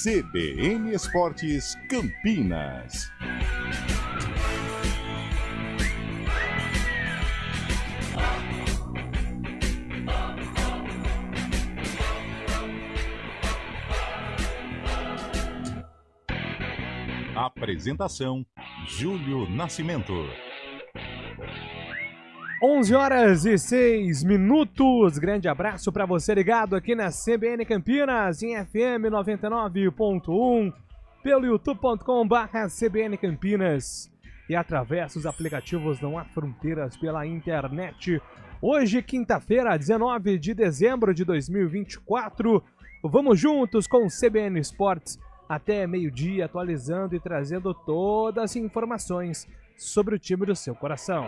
CBN Esportes Campinas. Apresentação: Júlio Nascimento. 11h06. Grande abraço para você ligado aqui na CBN Campinas, em FM 99.1, pelo youtube.com/CBN Campinas e através dos aplicativos Não Há Fronteiras pela internet. Hoje, quinta-feira, 19 de dezembro de 2024, vamos juntos com o CBN Esportes até meio-dia, atualizando e trazendo todas as informações sobre o time do seu coração.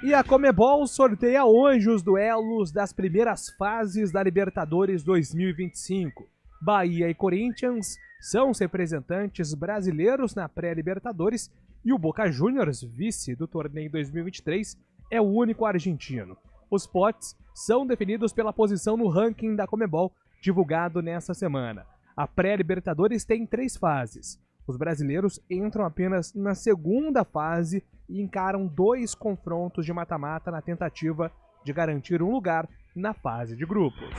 E a Conmebol sorteia hoje os duelos das primeiras fases da Libertadores 2025. Bahia e Corinthians são os representantes brasileiros na pré-Libertadores e o Boca Juniors, vice do torneio 2023, é o único argentino. Os potes são definidos pela posição no ranking da Conmebol, divulgado nesta semana. A pré-Libertadores tem 3 fases. Os brasileiros entram apenas na segunda fase e encaram 2 confrontos de mata-mata na tentativa de garantir um lugar na fase de grupos.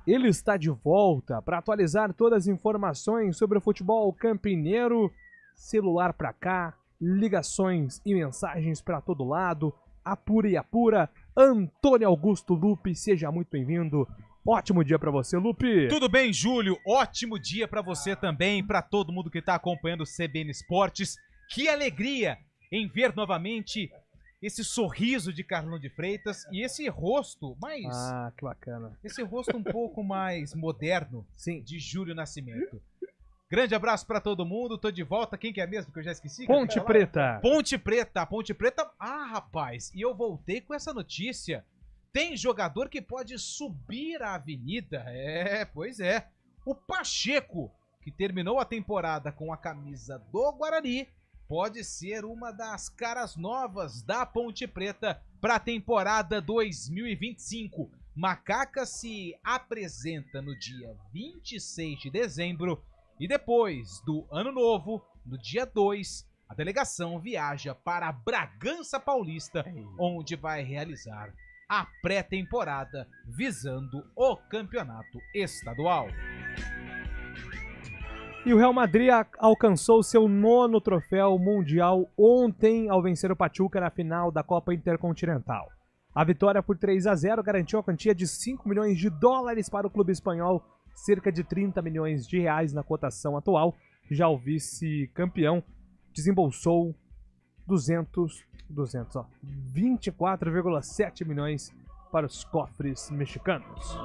Ele está de volta para atualizar todas as informações sobre o futebol campineiro, celular para cá, ligações e mensagens para todo lado, apura e apura. Antônio Augusto Lupi, seja muito bem-vindo. Ótimo dia pra você, Lupi. Tudo bem, Júlio? Ótimo dia pra você também, pra todo mundo que tá acompanhando o CBN Esportes. Que alegria em ver novamente esse sorriso de Carlão de Freitas e esse rosto mais... Ah, que bacana. Esse rosto um pouco mais moderno, sim, de Júlio Nascimento. Grande abraço pra todo mundo, tô de volta. Quem que é mesmo que eu já esqueci? Ponte Preta. Ponte Preta, Ponte Preta. Ah, rapaz, e eu voltei com essa notícia. Tem jogador que pode subir a avenida. Pois é. O Pacheco, que terminou a temporada com a camisa do Guarani, pode ser uma das caras novas da Ponte Preta para a temporada 2025. Macaca se apresenta no dia 26 de dezembro e depois do Ano Novo, no dia 2, a delegação viaja para Bragança Paulista, onde vai realizar a pré-temporada visando o campeonato estadual. E o Real Madrid alcançou seu 9º troféu mundial ontem ao vencer o Pachuca na final da Copa Intercontinental. A vitória por 3-0 garantiu a quantia de $5 milhões para o clube espanhol, cerca de R$30 milhões na cotação atual. Já o vice-campeão desembolsou 24,7 milhões para os cofres mexicanos.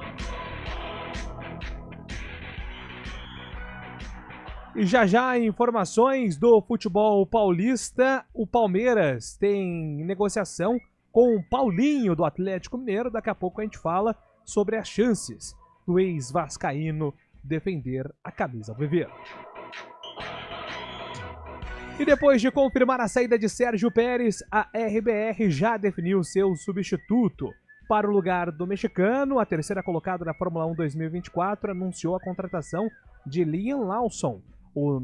E já informações do futebol paulista. O Palmeiras tem negociação com o Paulinho do Atlético Mineiro. Daqui a pouco a gente fala sobre as chances do ex-vascaíno defender a camisa alviverde. E depois de confirmar a saída de Sérgio Pérez, a RBR já definiu seu substituto. Para o lugar do mexicano, a terceira colocada na Fórmula 1 2024 anunciou a contratação de Liam Lawson, o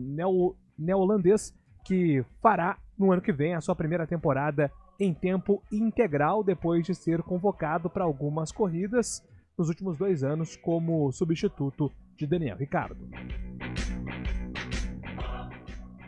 neozelandês, que fará no ano que vem a sua primeira temporada em tempo integral depois de ser convocado para algumas corridas nos últimos 2 anos como substituto de Daniel Ricciardo.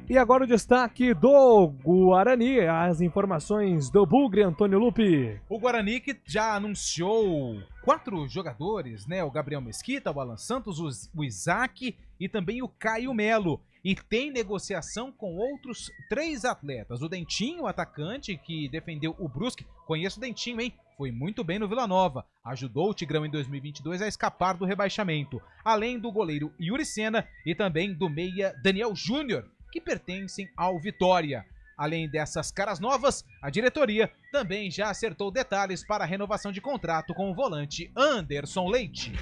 E agora o destaque do Guarani, as informações do Bugre, Antônio Lupi. O Guarani que já anunciou 4 jogadores, né? O Gabriel Mesquita, o Alan Santos, o Isaac e também o Caio Melo. E tem negociação com outros 3 atletas. O Dentinho, o atacante que defendeu o Brusque. Conheço o Dentinho, hein? Foi muito bem no Vila Nova. Ajudou o Tigrão em 2022 a escapar do rebaixamento. Além do goleiro Yuri Sena e também do meia Daniel Júnior, que pertencem ao Vitória. Além dessas caras novas, a diretoria também já acertou detalhes para a renovação de contrato com o volante Anderson Leite.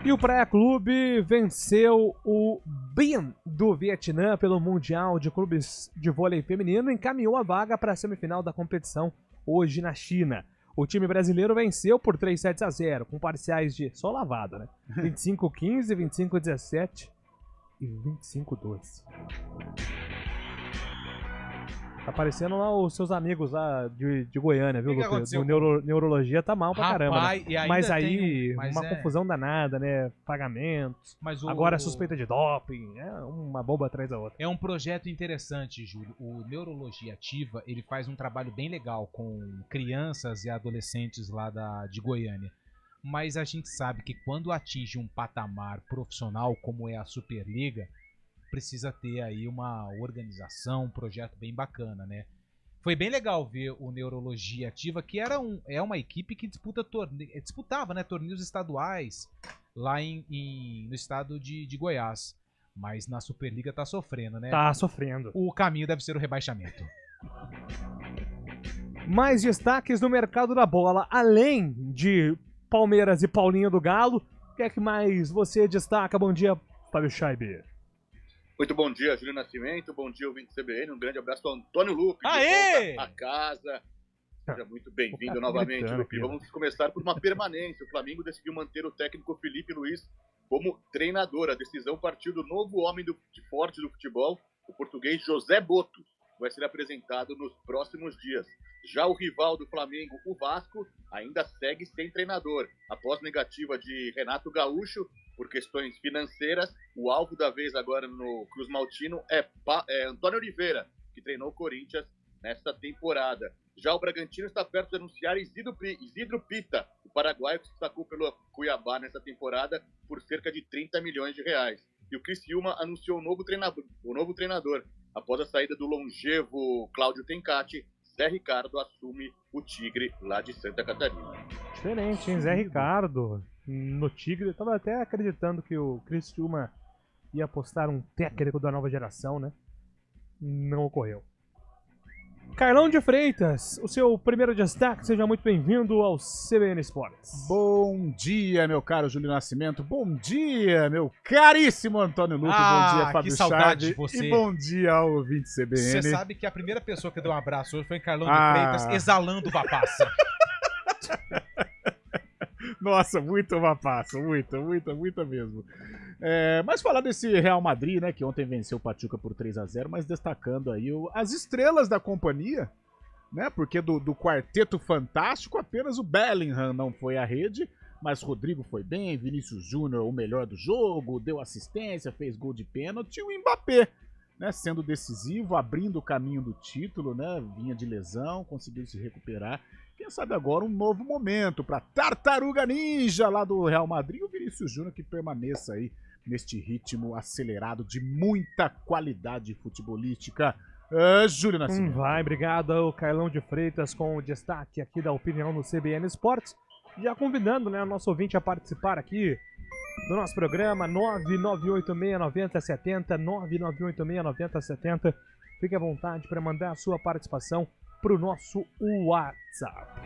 E o Praia Clube venceu o Binh do Vietnã pelo Mundial de Clubes de Vôlei Feminino encaminhou a vaga para a semifinal da competição hoje na China. O time brasileiro venceu por 3-7-0, com parciais de só lavada, né? 25-15, 25-17 e 25-12. Tá parecendo lá os seus amigos lá de Goiânia, viu, Lucas? Do neurologia tá mal pra caramba. Né? Mas aí, uma confusão danada, né? Pagamentos. Agora suspeita de doping, uma bomba atrás da outra. É um projeto interessante, Júlio. O Neurologia Ativa, ele faz um trabalho bem legal com crianças e adolescentes lá de Goiânia. Mas a gente sabe que quando atinge um patamar profissional, como é a Superliga, precisa ter aí uma organização, um projeto bem bacana, né? Foi bem legal ver o Neurologia Ativa, que é uma equipe que disputava, né, torneios estaduais lá no estado de Goiás. Mas na Superliga tá sofrendo, né? Tá sofrendo. O caminho deve ser o rebaixamento. Mais destaques no mercado da bola, além de Palmeiras e Paulinho do Galo, o que é que mais você destaca? Bom dia, Fábio Scheibe. Muito bom dia, Júlio Nascimento. Bom dia, ouvinte CBN. Um grande abraço ao Antônio Lupe. Aê! A casa. Seja muito bem-vindo novamente, Lupe. Vamos começar por uma permanência. O Flamengo decidiu manter o técnico Felipe Luiz como treinador. A decisão partiu do novo homem forte do futebol, o português José Boto. Vai ser apresentado nos próximos dias. Já o rival do Flamengo, o Vasco, ainda segue sem treinador. Após negativa de Renato Gaúcho, por questões financeiras, o alvo da vez agora no Cruz Maltino é Antônio Oliveira, que treinou o Corinthians nesta temporada. Já o Bragantino está perto de anunciar Isidro Pita, o paraguaio que se destacou pelo Cuiabá nessa temporada por cerca de 30 milhões de reais. E o Criciúma anunciou o novo treinador. Após a saída do longevo Cláudio Tencati, Zé Ricardo assume o Tigre lá de Santa Catarina. Diferente, hein? Zé Ricardo no Tigre. Eu tava até acreditando que o Criciúma ia apostar um técnico da nova geração, né? Não ocorreu. Carlão de Freitas, o seu primeiro destaque, seja muito bem-vindo ao CBN Esportes. Bom dia, meu caro Júlio Nascimento. Bom dia, meu caríssimo Antônio Lupe. Bom dia, Fábio que saudade Chave. de você. E bom dia ao ouvinte CBN. Você sabe que a primeira pessoa que deu um abraço hoje foi Carlão de Freitas, exalando vapaça. Nossa, muito vapaça, muita mesmo. Mas falar desse Real Madrid, né, que ontem venceu o Pachuca por 3-0, mas destacando aí as estrelas da companhia, né, porque do quarteto fantástico apenas o Bellingham não foi à rede, mas Rodrigo foi bem, Vinícius Júnior o melhor do jogo, deu assistência, fez gol de pênalti, e o Mbappé, né, sendo decisivo, abrindo o caminho do título, né, vinha de lesão, conseguiu se recuperar. Quem sabe agora um novo momento para Tartaruga Ninja lá do Real Madrid e o Vinícius Júnior que permaneça aí neste ritmo acelerado de muita qualidade futebolística. Júlio Nascimento. Vai, obrigado ao Carlão de Freitas com o destaque aqui da opinião no CBN Esportes. Já convidando, né, o nosso ouvinte a participar aqui do nosso programa 998869070, 998869070. Fique à vontade para mandar a sua participação para o nosso WhatsApp.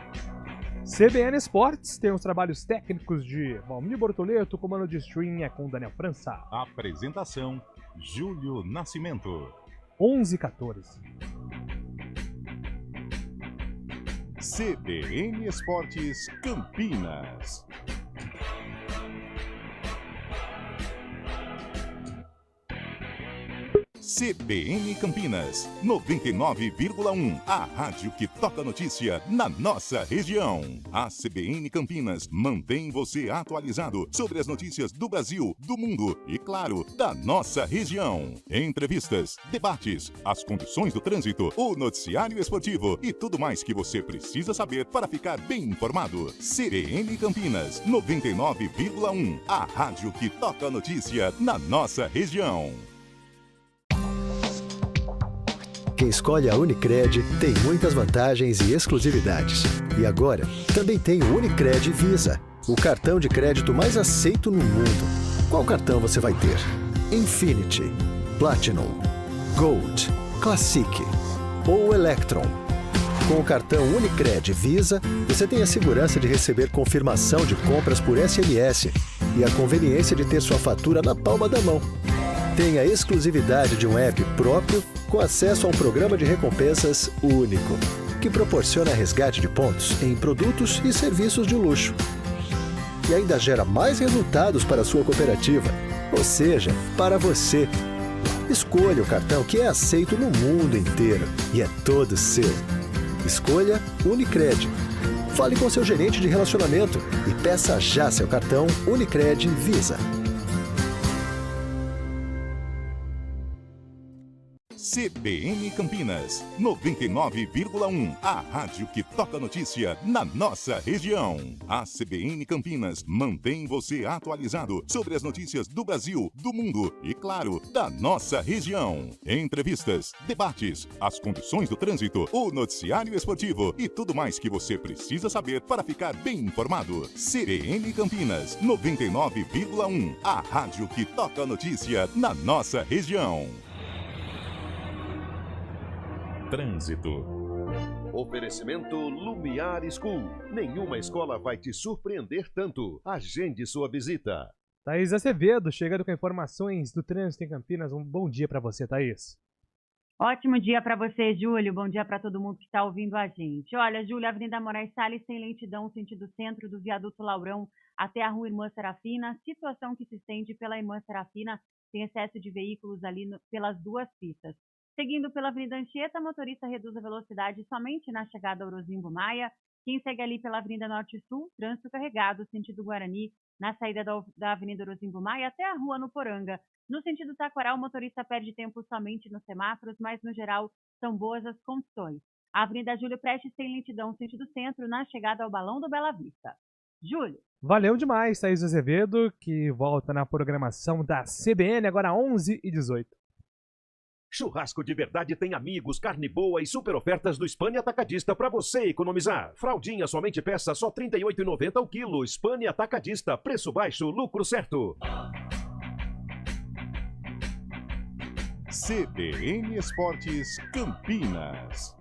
CBN Esportes tem os trabalhos técnicos de Valmir Bortoleto, comando de stream é com Daniel França. Apresentação, Júlio Nascimento. 11h14. CBN Esportes Campinas. CBN Campinas, 99,1, a rádio que toca notícia na nossa região. A CBN Campinas mantém você atualizado sobre as notícias do Brasil, do mundo e, claro, da nossa região. Entrevistas, debates, as condições do trânsito, o noticiário esportivo e tudo mais que você precisa saber para ficar bem informado. CBN Campinas, 99,1, a rádio que toca notícia na nossa região. Quem escolhe a Unicred tem muitas vantagens e exclusividades. E agora, também tem o Unicred Visa, o cartão de crédito mais aceito no mundo. Qual cartão você vai ter? Infinity, Platinum, Gold, Classic ou Electron? Com o cartão Unicred Visa, você tem a segurança de receber confirmação de compras por SMS e a conveniência de ter sua fatura na palma da mão. tem a exclusividade de um app próprio com acesso a um programa de recompensas único, que proporciona resgate de pontos em produtos e serviços de luxo. E ainda gera mais resultados para a sua cooperativa, ou seja, para você. Escolha o cartão que é aceito no mundo inteiro e é todo seu. Escolha Unicred. Fale com seu gerente de relacionamento e peça já seu cartão Unicred Visa. CBN Campinas, 99,1. A rádio que toca notícia na nossa região. A CBN Campinas mantém você atualizado sobre as notícias do Brasil, do mundo e, claro, da nossa região. Entrevistas, debates, as condições do trânsito, o noticiário esportivo e tudo mais que você precisa saber para ficar bem informado. CBN Campinas, 99,1. A rádio que toca notícia na nossa região. Trânsito. Oferecimento Lumiar School. Nenhuma escola vai te surpreender tanto. Agende sua visita. Thaís Acevedo, chegando com informações do trânsito em Campinas. Um bom dia para você, Thaís. Ótimo dia para você, Júlio. Bom dia para todo mundo que está ouvindo a gente. Olha, Júlio, Avenida Moraes Salles tem lentidão sentido centro do Viaduto Laurão até a Rua Irmã Serafina. Situação que se estende pela Irmã Serafina, tem excesso de veículos ali pelas duas pistas. Seguindo pela Avenida Anchieta, motorista reduz a velocidade somente na chegada ao Orozimbo Maia. Quem segue ali pela Avenida Norte Sul, trânsito carregado, sentido Guarani, na saída da Avenida Orozimbo Maia até a Rua Nuporanga. No sentido Taquaral, o motorista perde tempo somente nos semáforos, mas no geral são boas as condições. A Avenida Júlio Prestes tem lentidão sentido centro na chegada ao Balão do Bela Vista. Júlio. Valeu demais, Thaís Azevedo, que volta na programação da CBN agora 11h18. Churrasco de verdade tem amigos, carne boa e super ofertas do Spani Atacadista para você economizar. Fraldinha somente peça só R$ 38,90 o quilo. Spani Atacadista, preço baixo, lucro certo. CBN Esportes Campinas.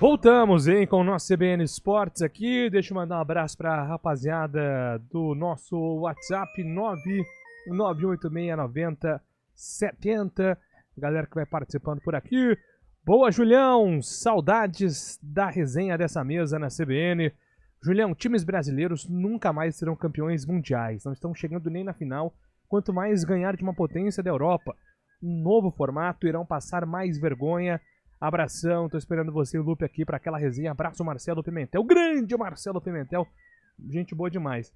Voltamos, hein, com o nosso CBN Esportes aqui. Deixa eu mandar um abraço para a rapaziada do nosso WhatsApp 991869070. Galera que vai participando por aqui. Boa, Julião! Saudades da resenha dessa mesa na CBN. Julião, times brasileiros nunca mais serão campeões mundiais. Não estão chegando nem na final, quanto mais ganhar de uma potência da Europa. Um novo formato, irão passar mais vergonha. Abração, tô esperando você e o Lupe aqui para aquela resenha. Abraço, Marcelo Pimentel, grande Marcelo Pimentel, gente boa demais.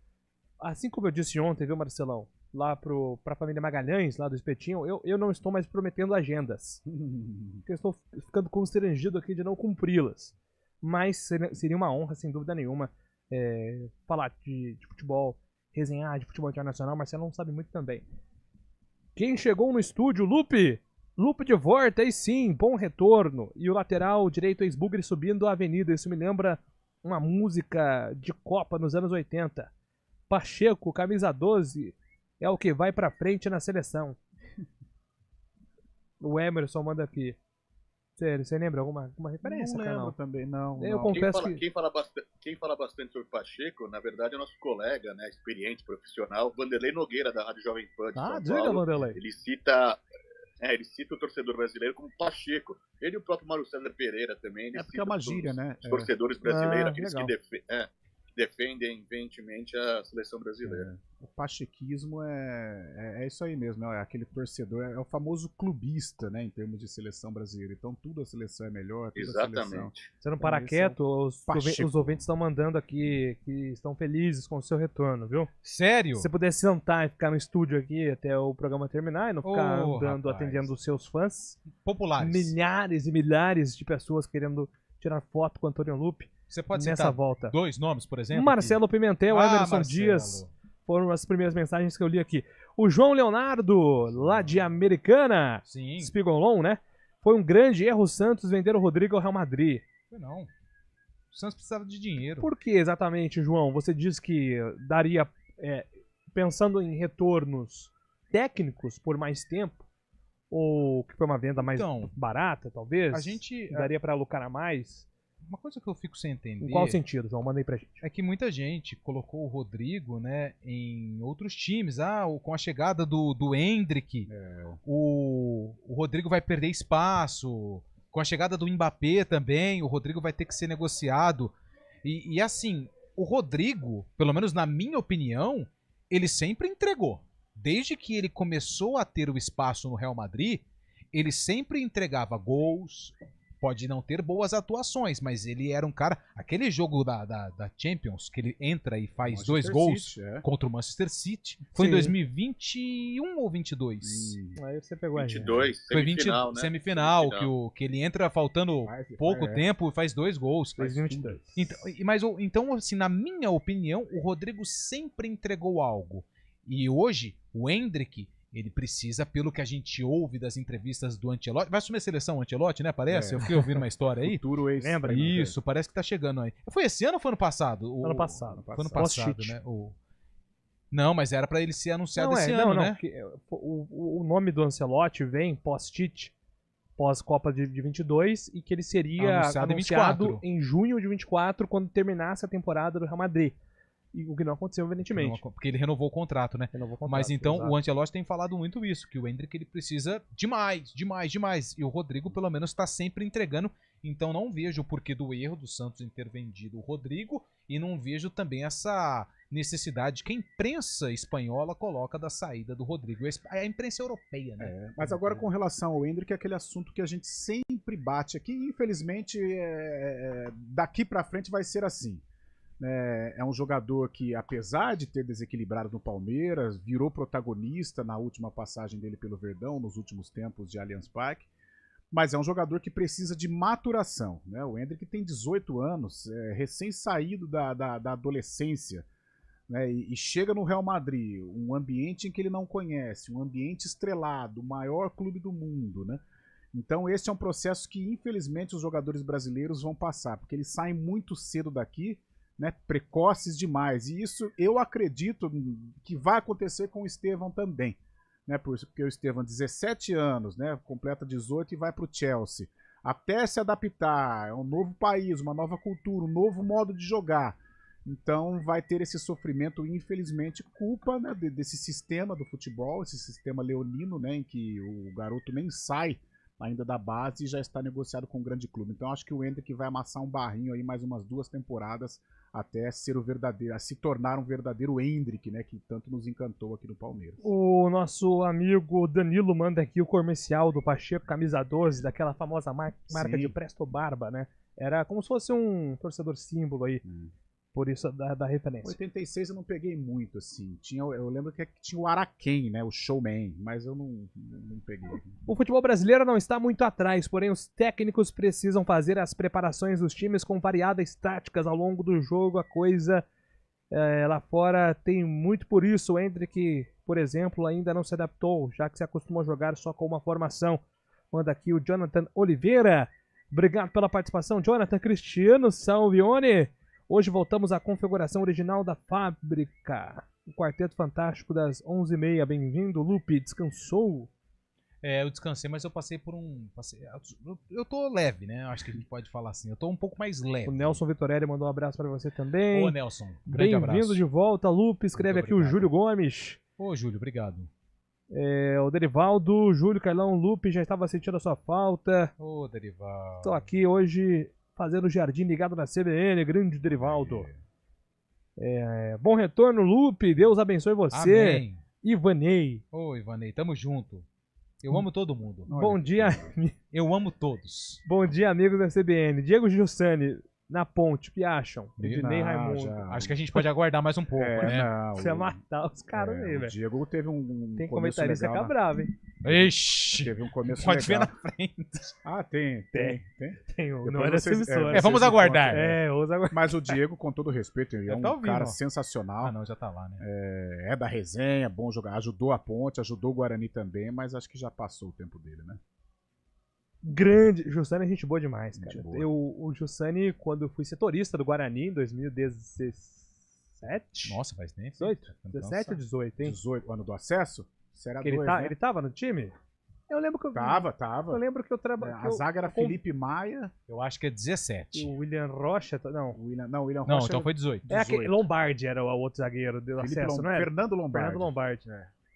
Assim como eu disse ontem, viu, Marcelão, lá pra família Magalhães, lá do Espetinho, eu não estou mais prometendo agendas, porque eu estou ficando constrangido aqui de não cumpri-las. Mas seria uma honra, sem dúvida nenhuma, falar de futebol, resenhar de futebol internacional. Marcelo não sabe muito também. Quem chegou no estúdio, Lupe de volta, aí sim, bom retorno. E o lateral direito, ex-Bugre, subindo a avenida. Isso me lembra uma música de Copa nos anos 80. Pacheco, camisa 12, é o que vai pra frente na seleção. O Emerson manda aqui. Você lembra alguma referência, não canal? Lembro também, não. Eu não. confesso Quem fala bastante sobre Pacheco, na verdade, é nosso colega, né, experiente, profissional, Vanderlei Nogueira, da Rádio Jovem Pan de São diga, Paulo. Vanderlei. Ele cita o torcedor brasileiro como Pacheco. Ele e o próprio Mário César Pereira também. Porque é uma gíria, né? Os torcedores brasileiros, aqueles legal. que defendem veementemente a seleção brasileira. O pachequismo é isso aí mesmo, é aquele torcedor, é o famoso clubista, né, em termos de seleção brasileira. Então tudo a seleção é melhor, tudo a seleção... Exatamente. Você não para quieto, os ouvintes estão mandando aqui que estão felizes com o seu retorno, viu? Sério? Se você pudesse sentar e ficar no estúdio aqui até o programa terminar e não ficar andando, rapaz. atendendo os seus fãs. Populares. Milhares e milhares de pessoas querendo tirar foto com o Antônio Lupe Você pode nessa citar volta. 2 nomes, por exemplo? Marcelo Pimentel, Emerson Marcelo. Dias, foram as primeiras mensagens que eu li aqui. O João Leonardo, lá de Americana, Sim. Spigolon, né? Foi um grande erro o Santos vender o Rodrigo ao Real Madrid. Não. O Santos precisava de dinheiro. Por que exatamente, João? Você diz que daria, pensando em retornos técnicos por mais tempo, ou que foi uma venda mais barata, talvez? A gente... Daria para lucrar a mais? uma coisa que eu fico sem entender... Em qual sentido, João? Manda aí pra gente. É que muita gente colocou o Rodrigo, né, em outros times. Com a chegada do Endrick, o Rodrigo vai perder espaço. Com a chegada do Mbappé também, o Rodrigo vai ter que ser negociado. E assim, o Rodrigo, pelo menos na minha opinião, ele sempre entregou. Desde que ele começou a ter o espaço no Real Madrid, ele sempre entregava gols. Pode não ter boas atuações, mas ele era um cara... Aquele jogo da Champions, que ele entra e faz 2 gols contra o Manchester City, foi em 2021 ou 22? Aí você pegou a 22, gente. semifinal, Foi semifinal, que ele entra faltando pouco tempo e faz 2 gols. 2022. Então, assim, na minha opinião, o Rodrigo sempre entregou algo. E hoje, o Endrick... Ele precisa, pelo que a gente ouve das entrevistas do Ancelotti... Vai assumir a seleção o Ancelotti, né? Parece? Eu fiquei ouvindo uma história aí. Futuro ex. Lembra? Isso, parece que tá chegando aí. Foi esse ano ou foi ano passado? Ano passado. Foi ano passado, né? Não, mas era pra ele ser anunciado esse ano, né? O nome do Ancelotti vem pós-Tite, pós-Copa de 22, e que ele seria anunciado em junho de 24, quando terminasse a temporada do Real Madrid. E o que não aconteceu, evidentemente. Porque ele renovou o contrato, né? Mas então o Ancelotti tem falado muito isso, que o Endrick ele precisa demais. E o Rodrigo, pelo menos, está sempre entregando. Então não vejo o porquê do erro do Santos em ter vendido o Rodrigo e não vejo também essa necessidade que a imprensa espanhola coloca da saída do Rodrigo. A imprensa europeia, né? Mas agora com relação ao Endrick, é aquele assunto que a gente sempre bate aqui. Infelizmente, daqui pra frente vai ser assim. É um jogador que, apesar de ter desequilibrado no Palmeiras, virou protagonista na última passagem dele pelo Verdão, nos últimos tempos de Allianz Parque, mas é um jogador que precisa de maturação, né? O Endrick tem 18 anos, recém-saído da adolescência, né? E chega no Real Madrid, um ambiente em que ele não conhece, um ambiente estrelado, o maior clube do mundo, né? Então esse é um processo que, infelizmente, os jogadores brasileiros vão passar, porque eles saem muito cedo daqui, né, precoces demais, e isso eu acredito que vai acontecer com o Estevão também, né, porque o Estevão, 17 anos, né, completa 18 e vai para o Chelsea, até se adaptar, é um novo país, uma nova cultura, um novo modo de jogar, então vai ter esse sofrimento, infelizmente, culpa, né, desse sistema do futebol, esse sistema leonino, né, em que o garoto nem sai ainda da base e já está negociado com um grande clube. Então acho que o Endrick vai amassar um barrinho aí mais umas 2 temporadas até ser o verdadeiro, a se tornar um verdadeiro Endrick, né, que tanto nos encantou aqui no Palmeiras. O nosso amigo Danilo manda aqui o comercial do Pacheco, camisa 12, daquela famosa marca de Presto Barba, né? Era como se fosse um torcedor símbolo aí. Por isso da referência. 86 eu não peguei muito, assim. Eu lembro que tinha o Araquém, né? O Showman, mas eu não peguei. O futebol brasileiro não está muito atrás, porém os técnicos precisam fazer as preparações dos times com variadas táticas ao longo do jogo. A coisa lá fora tem muito por isso. O Endrick, por exemplo, ainda não se adaptou, já que se acostumou a jogar só com uma formação. Manda aqui o Jonathan Oliveira. Obrigado pela participação, Jonathan. Cristiano Salvione. Hoje voltamos à configuração original da fábrica. O Quarteto Fantástico das 11h30. Bem-vindo, Lupe. Descansou? Eu descansei, mas eu passei por eu tô leve, né? Acho que a gente pode falar assim. Eu tô um pouco mais leve. O Nelson Vitorelli mandou um abraço pra você também. Ô, Nelson. Grande abraço. Bem-vindo de volta, Lupe. Escreve aqui o Júlio Gomes. Ô, Júlio, obrigado. O Derivaldo, Júlio, Carlão, Lupe, já estava sentindo a sua falta. Ô, Derivaldo. Estou aqui hoje fazendo o jardim ligado na CBN, grande Derivaldo. Bom retorno, Lupe, Deus abençoe você. Amém. Ivanei. Ô, Ivanei, tamo junto. Eu amo todo mundo. Bom dia. Eu amo todos. Bom dia, amigos da CBN. Diego Giussani, na ponte, o que acham? Ednei Raimundo. Acho que a gente pode aguardar mais um pouco, né? Você ia matar os caras aí, velho. O Diego teve um Tem começo comentarista legal, que é bravo, hein? Ixi! Teve um começo pode legal. ver na frente. Ah, tem. Não era essa emissora. Vamos aguardar. Vamos aguardar. Mas o Diego, com todo respeito, ele é um cara sensacional. Ah, não, já tá lá, né? É da resenha, bom jogar. Ajudou a Ponte, ajudou o Guarani também, mas acho que já passou o tempo dele, né? Grande. Jussani é gente boa demais, cara. Gente boa. O Jussani, quando eu fui setorista do Guarani em 2017. Nossa, faz tempo. 17 ou 18, hein? 18, ano do acesso? Ele tava no time? Eu lembro que eu Tava. Eu lembro que eu trabalhei. A zaga era Felipe Maia. Eu acho que é 17. O William Rocha. Não. William Não, Rocha. então foi 18. É aquele Lombardi, era o outro zagueiro do Felipe acesso, não é? Fernando Lombardi. Fernando Lombardi.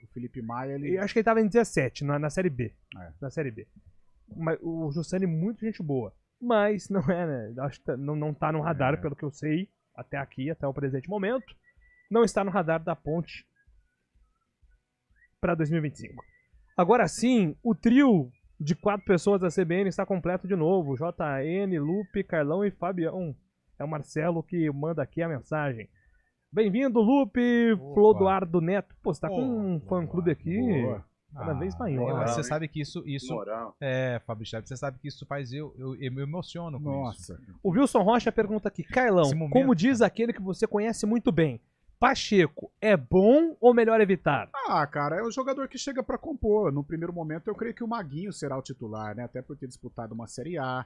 O Felipe Maia, ele... Eu acho que ele tava em 17, na Série B. É. Na Série B. Mas o Jussani, muito gente boa. Mas não é, né? Acho que não tá no radar, pelo que eu sei, até aqui, até o presente momento. Não está no radar da Ponte para 2025. Agora sim, o trio de 4 pessoas da CBN está completo de novo. JN, Lupe, Carlão e Fabião. É o Marcelo que manda aqui a mensagem. Bem-vindo, Lupe, Flodoardo Neto. Pô, você tá com um fã-clube aqui cada vez maior. Mas você sabe que isso Moral. Fábio Chaves, você sabe que isso faz eu me emociono com isso. O Wilson Rocha pergunta aqui, Carlão, como diz aquele que você conhece muito bem, Pacheco, é bom ou melhor evitar? Ah, cara, é o jogador que chega pra compor. No primeiro momento, eu creio que o Maguinho será o titular, né? Até por ter disputado uma Série A.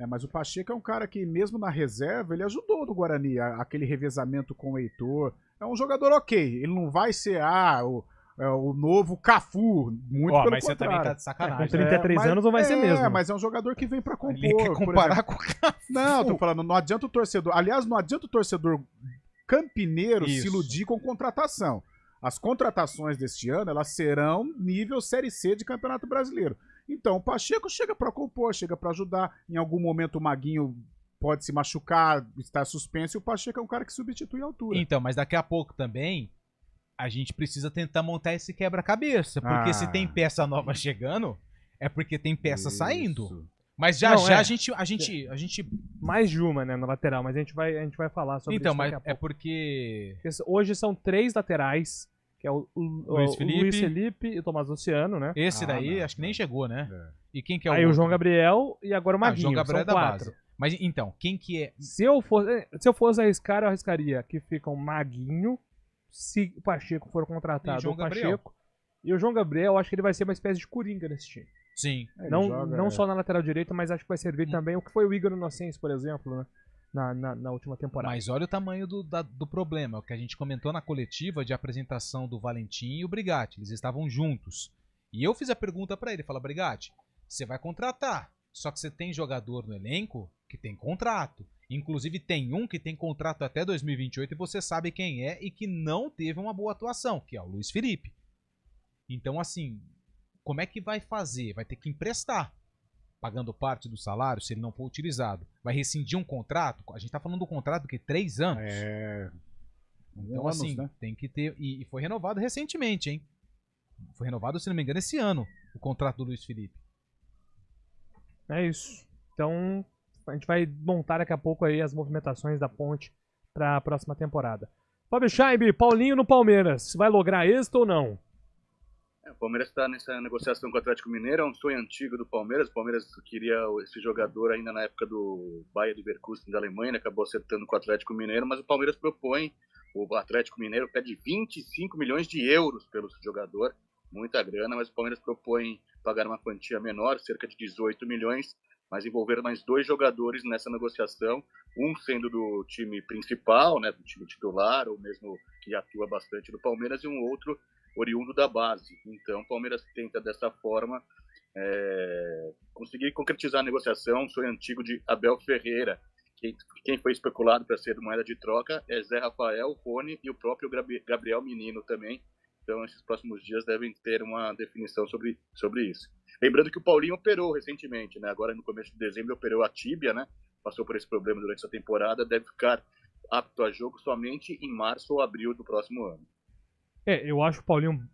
Mas o Pacheco é um cara que, mesmo na reserva, ele ajudou no Guarani, aquele revezamento com o Heitor. É um jogador ok. Ele não vai ser o novo Cafu, muito pelo mas contrário. você também tá de sacanagem. Com 33 anos não vai ser mesmo. Mas é um jogador que vem pra compor. Ele quer comparar com o Cafu. Não, tô falando, não adianta o torcedor... Aliás, não adianta o torcedor campineiro se iludir com contratação. As contratações deste ano, elas serão nível Série C de Campeonato Brasileiro. Então, o Pacheco chega pra compor, chega pra ajudar. Em algum momento o Maguinho pode se machucar, estar suspenso, e o Pacheco é um cara que substitui a altura. Então, mas daqui a pouco também a gente precisa tentar montar esse quebra-cabeça, porque se tem peça nova chegando, é porque tem peça saindo. Mas já a gente mais de uma, né, na lateral, mas a gente vai falar sobre então, isso daqui a pouco. pouco. Porque hoje são 3 laterais, que é o Luiz Felipe e o Tomás Luciano, né? Esse daí acho que nem chegou, né? E quem que é o Aí outro? o João Gabriel e agora o Maguinho, João Gabriel são é da 4. base. Mas então, quem que é? Se eu fosse arriscar, eu arriscaria que ficam Maguinho, se o Pacheco for contratado, o Pacheco. E o João Gabriel, eu acho que ele vai ser uma espécie de coringa nesse time. Sim. Não só na lateral direita, mas acho que vai servir também o que foi o Igor Inocêncio, por exemplo, né? Na última temporada. Mas olha o tamanho do problema, o que a gente comentou na coletiva de apresentação do Valentim e o Brigatti. Eles estavam juntos. E eu fiz a pergunta pra ele, fala, Brigatti, você vai contratar, só que você tem jogador no elenco que tem contrato. Inclusive tem um que tem contrato até 2028 e você sabe quem é e que não teve uma boa atuação, que é o Luiz Felipe. Então, assim, como é que vai fazer? Vai ter que emprestar, pagando parte do salário se ele não for utilizado. Vai rescindir um contrato? A gente tá falando do contrato que 3 anos. Então, assim, né? Tem que ter... E foi renovado recentemente, hein? Foi renovado, se não me engano, esse ano, o contrato do Luiz Felipe. É isso. Então, a gente vai montar daqui a pouco aí as movimentações da Ponte para a próxima temporada. Fábio Scheib, Paulinho no Palmeiras, vai lograr êxito ou não? O Palmeiras está nessa negociação com o Atlético Mineiro, é um sonho antigo do Palmeiras. O Palmeiras queria esse jogador ainda na época do Bayer Leverkusen da Alemanha, né? Acabou acertando com o Atlético Mineiro, mas o Palmeiras propõe, o Atlético Mineiro pede 25 milhões de euros pelo jogador, muita grana, mas o Palmeiras propõe pagar uma quantia menor, cerca de 18 milhões, mas envolver mais 2 jogadores nessa negociação, um sendo do time principal, né, do time titular, ou mesmo que atua bastante no Palmeiras, e um outro oriundo da base. Então, o Palmeiras tenta, dessa forma, conseguir concretizar a negociação. Um sonho antigo de Abel Ferreira. Quem foi especulado para ser moeda de troca é Zé Rafael, Rony e o próprio Gabriel Menino também. Então, esses próximos dias devem ter uma definição sobre isso. Lembrando que o Paulinho operou recentemente, né? Agora, no começo de dezembro, operou a tíbia, né? Passou por esse problema durante essa temporada. Deve ficar apto a jogo somente em março ou abril do próximo ano. Eu acho o Paulinho,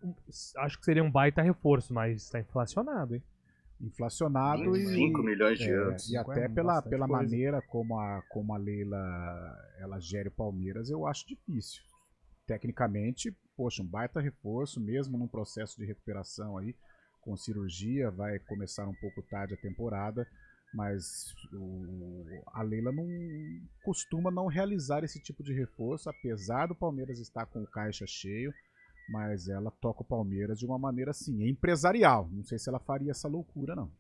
acho que seria um baita reforço, mas tá inflacionado, hein? Inflacionado 25 milhões de euros. E até pela maneira como a Leila ela gere o Palmeiras, eu acho difícil. Tecnicamente, poxa, um baita reforço, mesmo num processo de recuperação aí, com cirurgia, vai começar um pouco tarde a temporada, mas a Leila não costuma não realizar esse tipo de reforço, apesar do Palmeiras estar com o caixa cheio, mas ela toca o Palmeiras de uma maneira assim, empresarial. Não sei se ela faria essa loucura, não.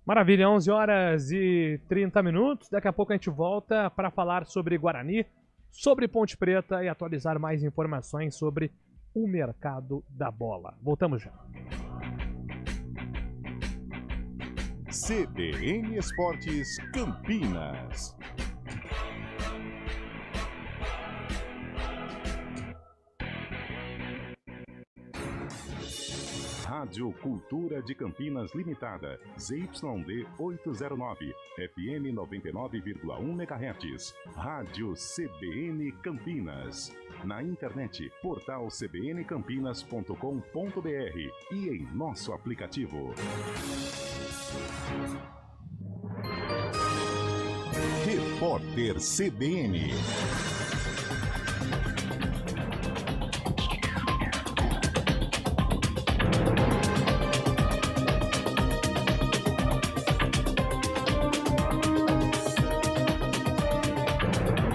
Maravilha, 11h30. Daqui a pouco a gente volta para falar sobre Guarani, sobre Ponte Preta e atualizar mais informações sobre o mercado da bola. Voltamos já. CBN Esportes Campinas. Rádio Cultura de Campinas Limitada, ZYD 809, FM 99,1 MHz. Rádio CBN Campinas. Na internet, portal cbncampinas.com.br e em nosso aplicativo. Repórter CBN.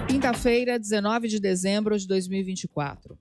Quinta-feira, 19 de dezembro de 2024.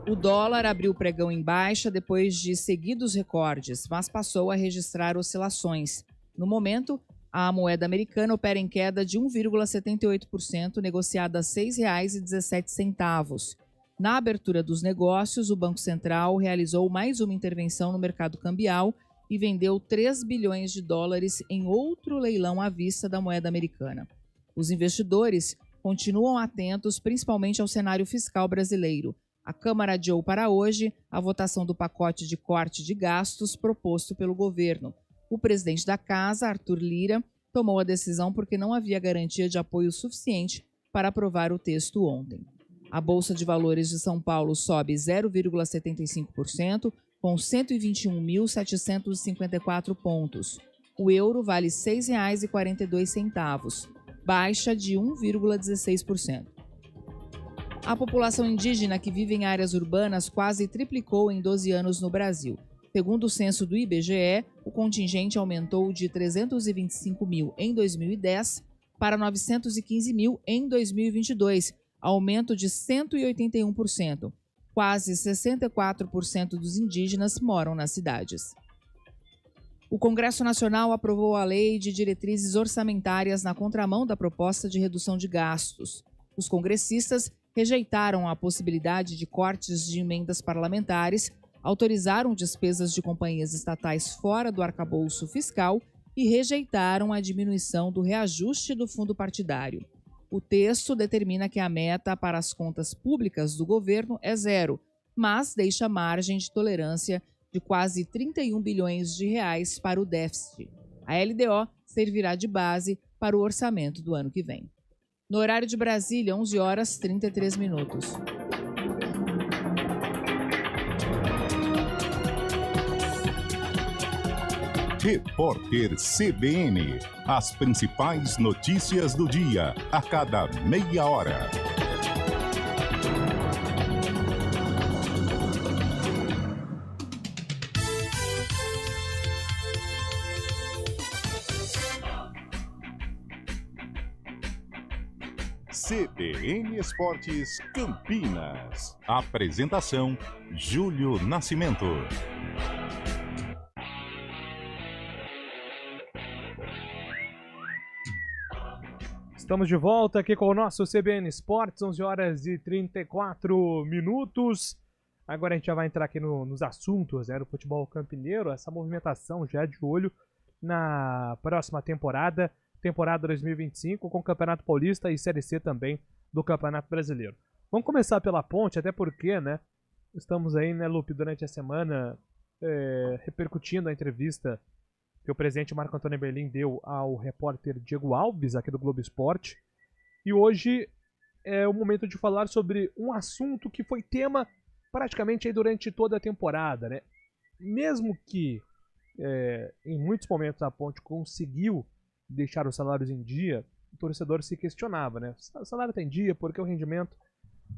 O dólar abriu o pregão em baixa depois de seguidos recordes, mas passou a registrar oscilações. No momento, a moeda americana opera em queda de 1,78%, negociada a R$ 6,17. Na abertura dos negócios, o Banco Central realizou mais uma intervenção no mercado cambial e vendeu 3 bilhões de dólares em outro leilão à vista da moeda americana. Os investidores continuam atentos principalmente ao cenário fiscal brasileiro. A Câmara adiou para hoje a votação do pacote de corte de gastos proposto pelo governo. O presidente da Casa, Arthur Lira, tomou a decisão porque não havia garantia de apoio suficiente para aprovar o texto ontem. A Bolsa de Valores de São Paulo sobe 0,75%, com 121.754 pontos. O euro vale R$ 6,42. Baixa de 1,16%. A população indígena que vive em áreas urbanas quase triplicou em 12 anos no Brasil. Segundo o censo do IBGE, o contingente aumentou de 325 mil em 2010 para 915 mil em 2022, aumento de 181%. Quase 64% dos indígenas moram nas cidades. O Congresso Nacional aprovou a Lei de Diretrizes Orçamentárias na contramão da proposta de redução de gastos. Os congressistas rejeitaram a possibilidade de cortes de emendas parlamentares, autorizaram despesas de companhias estatais fora do arcabouço fiscal e rejeitaram a diminuição do reajuste do fundo partidário. O texto determina que a meta para as contas públicas do governo é zero, mas deixa margem de tolerância de quase 31 bilhões de reais para o déficit. A LDO servirá de base para o orçamento do ano que vem. No horário de Brasília, 11 horas 33 minutos. Repórter CBN. As principais notícias do dia, a cada meia hora. CBN Esportes Campinas. Apresentação: Júlio Nascimento. Estamos de volta aqui com o nosso CBN Esportes, 11 horas e 34 minutos. Agora a gente já vai entrar aqui nos assuntos do futebol campineiro. Essa movimentação já é de olho na próxima temporada 2025, com o Campeonato Paulista e Série C também do Campeonato Brasileiro. Vamos começar pela Ponte, até porque, estamos aí, Lupe, durante a semana repercutindo a entrevista que o presidente Marco Antônio Berlim deu ao repórter Diego Alves, aqui do Globo Esporte. E hoje é o momento de falar sobre um assunto que foi tema praticamente aí durante toda a temporada, Mesmo que em muitos momentos a Ponte conseguiu deixar os salários em dia, o torcedor se questionava, O salário está em dia porque o rendimento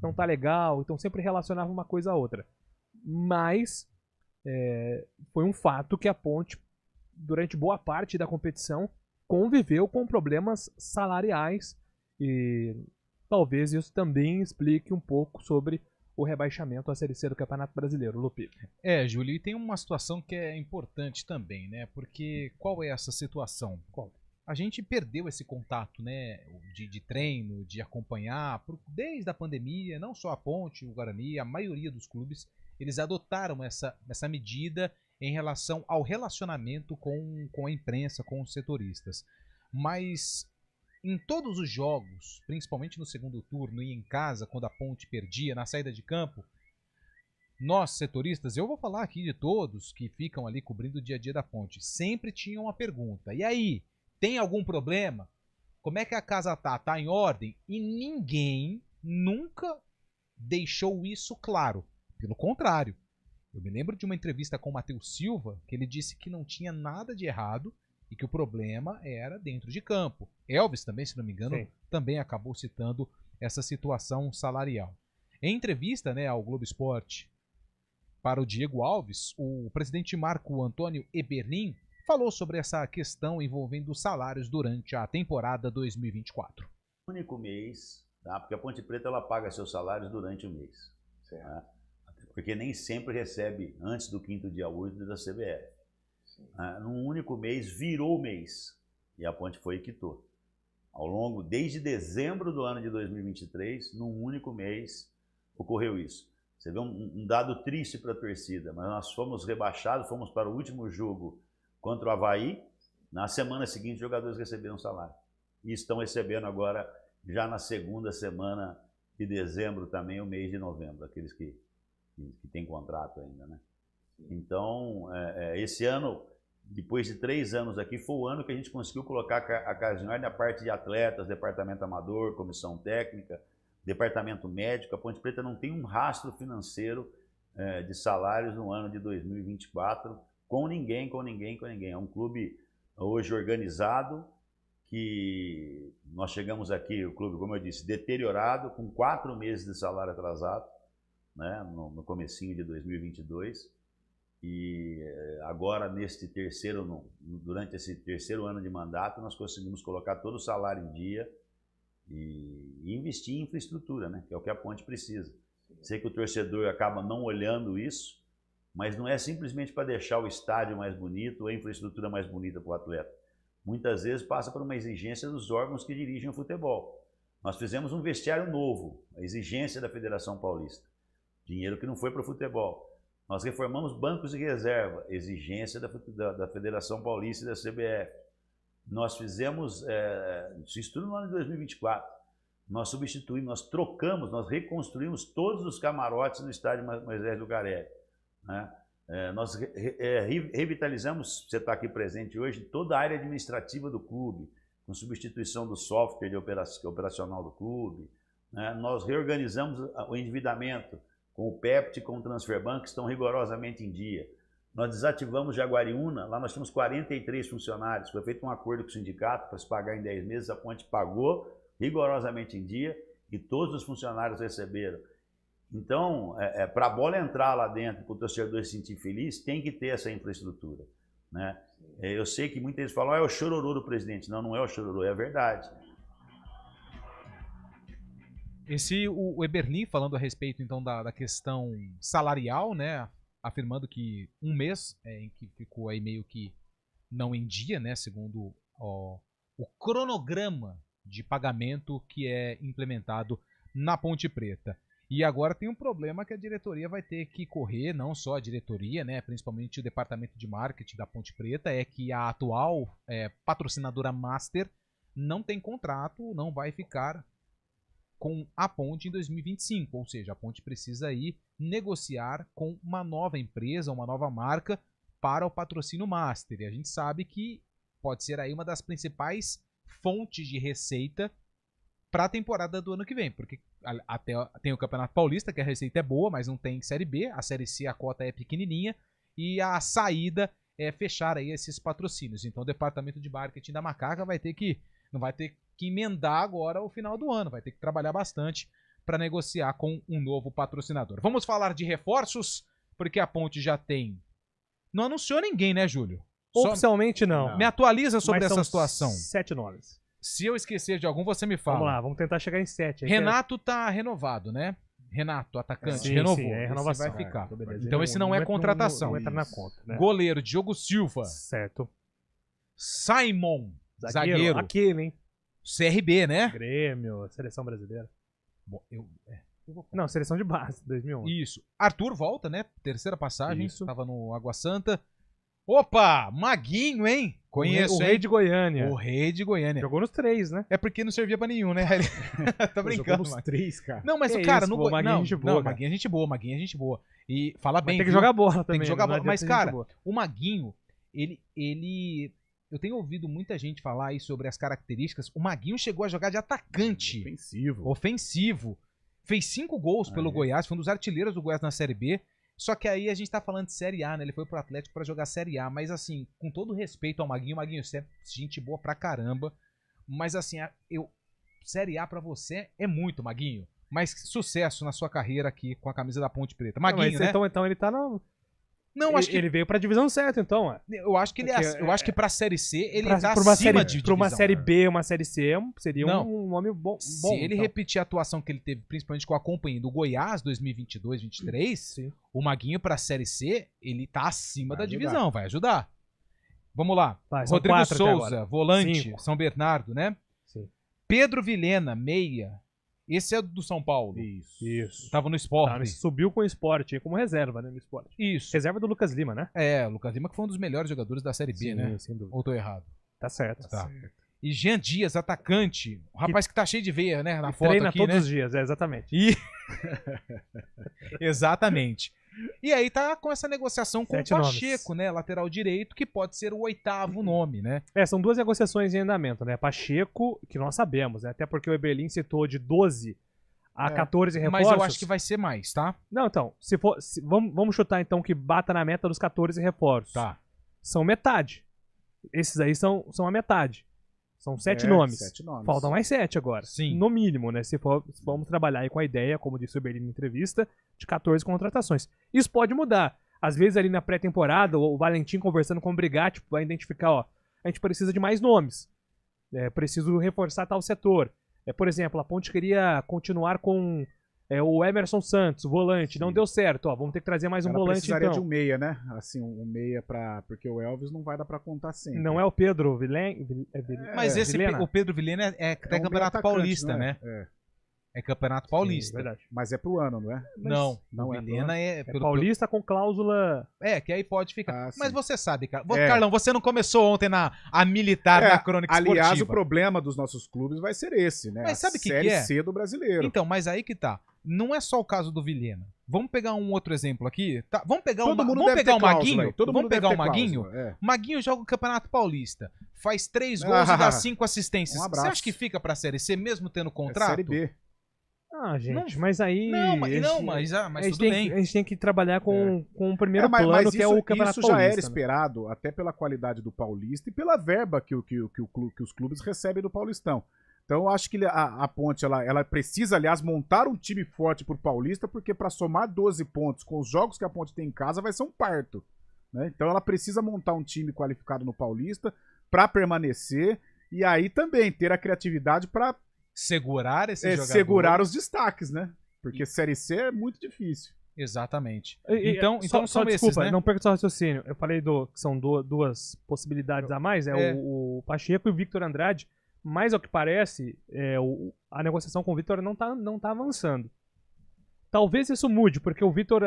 não está legal, então sempre relacionava uma coisa a outra. Mas foi um fato que a Ponte, durante boa parte da competição, conviveu com problemas salariais e talvez isso também explique um pouco sobre o rebaixamento à Série C do Campeonato Brasileiro. Lupe. Júlio, e tem uma situação que é importante também, Porque qual é essa situação? A gente perdeu esse contato, de treino, de acompanhar, desde a pandemia, não só a Ponte, o Guarani, a maioria dos clubes, eles adotaram essa medida em relação ao relacionamento com a imprensa, com os setoristas. Mas em todos os jogos, principalmente no segundo turno e em casa, quando a Ponte perdia, na saída de campo, nós, setoristas, eu vou falar aqui de todos que ficam ali cobrindo o dia a dia da Ponte, sempre tinham uma pergunta. E aí, tem algum problema? Como é que a casa tá? Tá em ordem? E ninguém nunca deixou isso claro. Pelo contrário. Eu me lembro de uma entrevista com o Matheus Silva, que ele disse que não tinha nada de errado e que o problema era dentro de campo. Elvis também, se não me engano, também acabou citando essa situação salarial. Em entrevista, né, ao Globo Esporte para o Diego Alves, o presidente Marco Antônio Eberlin falou sobre essa questão envolvendo os salários durante a temporada 2024. Único mês, tá? Porque a Ponte Preta ela paga seus salários durante o mês. Tá? Porque nem sempre recebe antes do 5º dia útil da CBF. Num único mês, virou o mês. E a Ponte foi e quitou. Ao longo, desde dezembro do ano de 2023, num único mês, ocorreu isso. Você vê um dado triste para a torcida, mas nós fomos rebaixados, fomos para o último jogo contra o Avaí. Na semana seguinte, os jogadores receberam salário. E estão recebendo agora, já na segunda semana de dezembro também, o mês de novembro, aqueles que têm contrato ainda, né? Então, esse ano, depois de 3 anos aqui, foi o ano que a gente conseguiu colocar a casa em ordem na parte de atletas, departamento amador, comissão técnica, departamento médico. A Ponte Preta não tem um rastro financeiro de salários no ano de 2024, com ninguém. É um clube hoje organizado, que nós chegamos aqui, o clube, como eu disse, deteriorado, com 4 meses de salário atrasado, né, no comecinho de 2022. E agora, durante esse terceiro ano de mandato, nós conseguimos colocar todo o salário em dia e investir em infraestrutura, né, que é o que a Ponte precisa. Sei que o torcedor acaba não olhando isso, mas não é simplesmente para deixar o estádio mais bonito ou a infraestrutura mais bonita para o atleta. Muitas vezes passa por uma exigência dos órgãos que dirigem o futebol. Nós fizemos um vestiário novo, a exigência da Federação Paulista. Dinheiro que não foi para o futebol. Nós reformamos bancos de reserva, exigência da Federação Paulista e da CBF. Nós fizemos, isso tudo no ano de 2024, nós substituímos, nós trocamos, nós reconstruímos todos os camarotes no estádio Moisés Lucarelli, né? Nós revitalizamos, você está aqui presente hoje, toda a área administrativa do clube, com substituição do software operacional do clube, né? Nós reorganizamos o endividamento com o PEPT e com o Transferbank, que estão rigorosamente em dia. Nós desativamos Jaguariúna, lá nós tínhamos 43 funcionários, foi feito um acordo com o sindicato para se pagar em 10 meses, a Ponte pagou rigorosamente em dia e todos os funcionários receberam. Então, para a bola entrar lá dentro, para o torcedor se sentir feliz, tem que ter essa infraestrutura, né? Eu sei que muitas vezes falam, é o chororô do presidente. Não, não é o chororô, é a verdade. O Eberlin falando a respeito, então, da questão salarial, né? Afirmando que um mês em que ficou aí meio que não em dia, né? Segundo o cronograma de pagamento que é implementado na Ponte Preta. E agora tem um problema que a diretoria vai ter que correr, não só a diretoria, né, principalmente o departamento de marketing da Ponte Preta, é que a atual patrocinadora Master não tem contrato, não vai ficar com a Ponte em 2025, ou seja, a Ponte precisa aí negociar com uma nova empresa, uma nova marca para o patrocínio Master. E a gente sabe que pode ser aí uma das principais fontes de receita para a temporada do ano que vem, porque até tem o Campeonato Paulista, que a receita é boa, mas não tem Série B, a Série C a cota é pequenininha, e a saída é fechar aí esses patrocínios. Então o departamento de marketing da Macaca não vai ter que emendar agora o final do ano, vai ter que trabalhar bastante para negociar com um novo patrocinador. Vamos falar de reforços, porque a Ponte já tem... Não anunciou ninguém, né, Júlio? Oficialmente não. Me atualiza sobre essa situação. 7 nomes. Se eu esquecer de algum, você me fala. Vamos lá, vamos tentar chegar em 7. Renato tá renovado, né? Renato, atacante, renovou. Sim, é renovação. Esse vai ficar. Beleza. Então esse não é contratação. Não entra na conta, né? Goleiro, Diogo Silva. Certo. Simon, zagueiro. Aquele, hein? CRB, né? Grêmio, Seleção Brasileira. Bom, Não, Seleção de Base, 2011. Isso. Arthur volta, né? Terceira passagem. Isso. Tava no Água Santa. Opa, Maguinho, hein? Conheço, o rei de Goiânia. O rei de Goiânia. Jogou nos 3, né? É porque não servia pra nenhum, né? Tá brincando. Jogou nos 3, cara. Não, mas Que o cara... isso, no pô, Maguinho é gente boa, cara. Maguinho é gente boa, Maguinho é gente boa. E fala bem, Tem que viu? jogar bola também. Tem que jogar bola. Mas, gente cara, boa. o Maguinho, ele... Eu tenho ouvido muita gente falar aí sobre as características. O Maguinho chegou a jogar de atacante. Ofensivo. Fez 5 gols pelo Goiás, foi um dos artilheiros do Goiás na Série B. Só que aí a gente tá falando de Série A, né? Ele foi pro Atlético pra jogar Série A. Mas assim, com todo respeito ao Maguinho é gente boa pra caramba. Mas assim, Série A pra você é muito, Maguinho. Mas sucesso na sua carreira aqui com a camisa da Ponte Preta. Maguinho, né? Então ele tá no... Não, acho que ele veio pra divisão certa, então. Eu acho que eu acho que pra Série C ele tá pra acima de pra uma divisão. Série B, uma Série C, seria Não. um nome bom. Se ele então. repetir a atuação que ele teve, principalmente com a companhia do Goiás 2022-23, o Maguinho pra Série C, ele tá acima da divisão, vai ajudar. Vamos lá. São Rodrigo 4 até Souza, agora. volante, 5. São Bernardo, né? Sim. Pedro Vilhena, meia. Esse é do São Paulo. Isso. Tava no Sport. Subiu com o Sport, como reserva, né, no Sport. Isso. Reserva do Lucas Lima, né? É, o Lucas Lima que foi um dos melhores jogadores da Série B, Sim, né? sem dúvida. Ou tô errado? Tá certo. Tá. E Jean Dias, atacante. O rapaz que tá cheio de veia, né? Na foto treina aqui, todos né? os dias, exatamente. Exatamente. E aí tá com essa negociação com 7 o nomes. Pacheco, né? Lateral direito, que pode ser o 8º nome, né? São 2 negociações em andamento, né? Pacheco, que nós sabemos, né? Até porque o Eberlin citou de 12 a 14 reforços. Mas eu acho que vai ser mais, tá? Não, então, vamos chutar então que bata na meta dos 14 reforços. Tá. São metade. Esses aí são a metade. São 7 nomes. 7 nomes. Faltam mais 7 agora. Sim. No mínimo, né? Se vamos trabalhar aí com a ideia, como disse o Eberlin na entrevista, de 14 contratações. Isso pode mudar. Às vezes ali na pré-temporada, o Valentim conversando com o Brigatti vai identificar, ó, a gente precisa de mais nomes. Preciso reforçar tal setor. Por exemplo, a Ponte queria continuar com o Emerson Santos, volante. Não deu certo. Ó, vamos ter que trazer mais um volante, precisaria então. de um meia, né? Assim, um meia porque o Elvis não vai dar pra contar sempre. Não é o Pedro Vilhena? Mas o Pedro Vilhena é um Campeonato meio atacante, Paulista, não é? né? É Campeonato Paulista. Verdade. Mas é pro ano, não é? Não, não o é Vilhena é... Paulista com cláusula... que aí pode ficar. Mas sim. você sabe, cara. Carlão, você não começou ontem a militar na crônica aliás, esportiva. o problema dos nossos clubes vai ser esse, né? Mas sabe o que Série é? C do brasileiro. Então, mas aí que tá. Não é só o caso do Vilhena. Vamos pegar um outro exemplo aqui. Tá, vamos pegar Todo mundo vamos deve pegar ter o cláusula Maguinho? aí. Todo Vamos mundo pegar deve o ter Maguinho? cláusula, Maguinho joga o Campeonato Paulista. Faz 3 gols e dá 5 assistências. Um Você abraço. acha que fica pra Série C mesmo tendo contrato? Série B. Ah, gente, mas aí... Mas tudo bem. A gente tem que trabalhar com o primeiro plano, mas que é o Campeonato isso já Paulista. era esperado, até pela qualidade do Paulista e pela verba que os clubes recebem do Paulistão. Então eu acho que a Ponte ela precisa, aliás, montar um time forte pro Paulista, porque para somar 12 pontos com os jogos que a Ponte tem em casa vai ser um parto, né? Então ela precisa montar um time qualificado no Paulista para permanecer e aí também ter a criatividade para segurar esses jogadores. Segurar os destaques, né? Porque Série C é muito difícil. Exatamente. Então são esses, desculpa, né? não perca o seu raciocínio. Eu falei que são 2 possibilidades a mais, o Pacheco e o Victor Andrade. Mas, ao que parece, a negociação com o Vitor não tá avançando. Talvez isso mude, porque o Vitor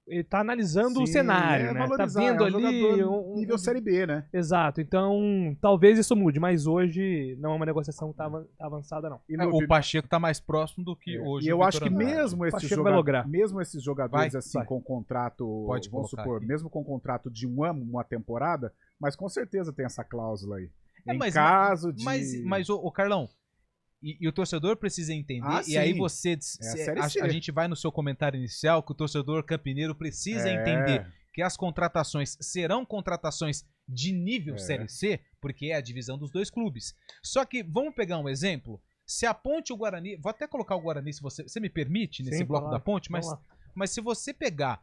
ele tá analisando o cenário, né? Tá vendo ali nível Série B, né? Exato. Então, talvez isso mude, mas hoje não é uma negociação que tá avançada, não. O Pacheco tá mais próximo do que hoje. E eu acho que mesmo esses jogadores com contrato, vamos supor, aqui. Mesmo com contrato de um ano, uma temporada, mas com certeza tem essa cláusula aí. Mas o Carlão, e o torcedor precisa entender, e aí a gente vai no seu comentário inicial, que o torcedor campineiro precisa entender que as contratações serão contratações de nível Série C, porque é a divisão dos 2 clubes. Só que, vamos pegar um exemplo, se a Ponte e o Guarani, vou até colocar o Guarani, se você me permite, nesse bloco da Ponte, mas se você pegar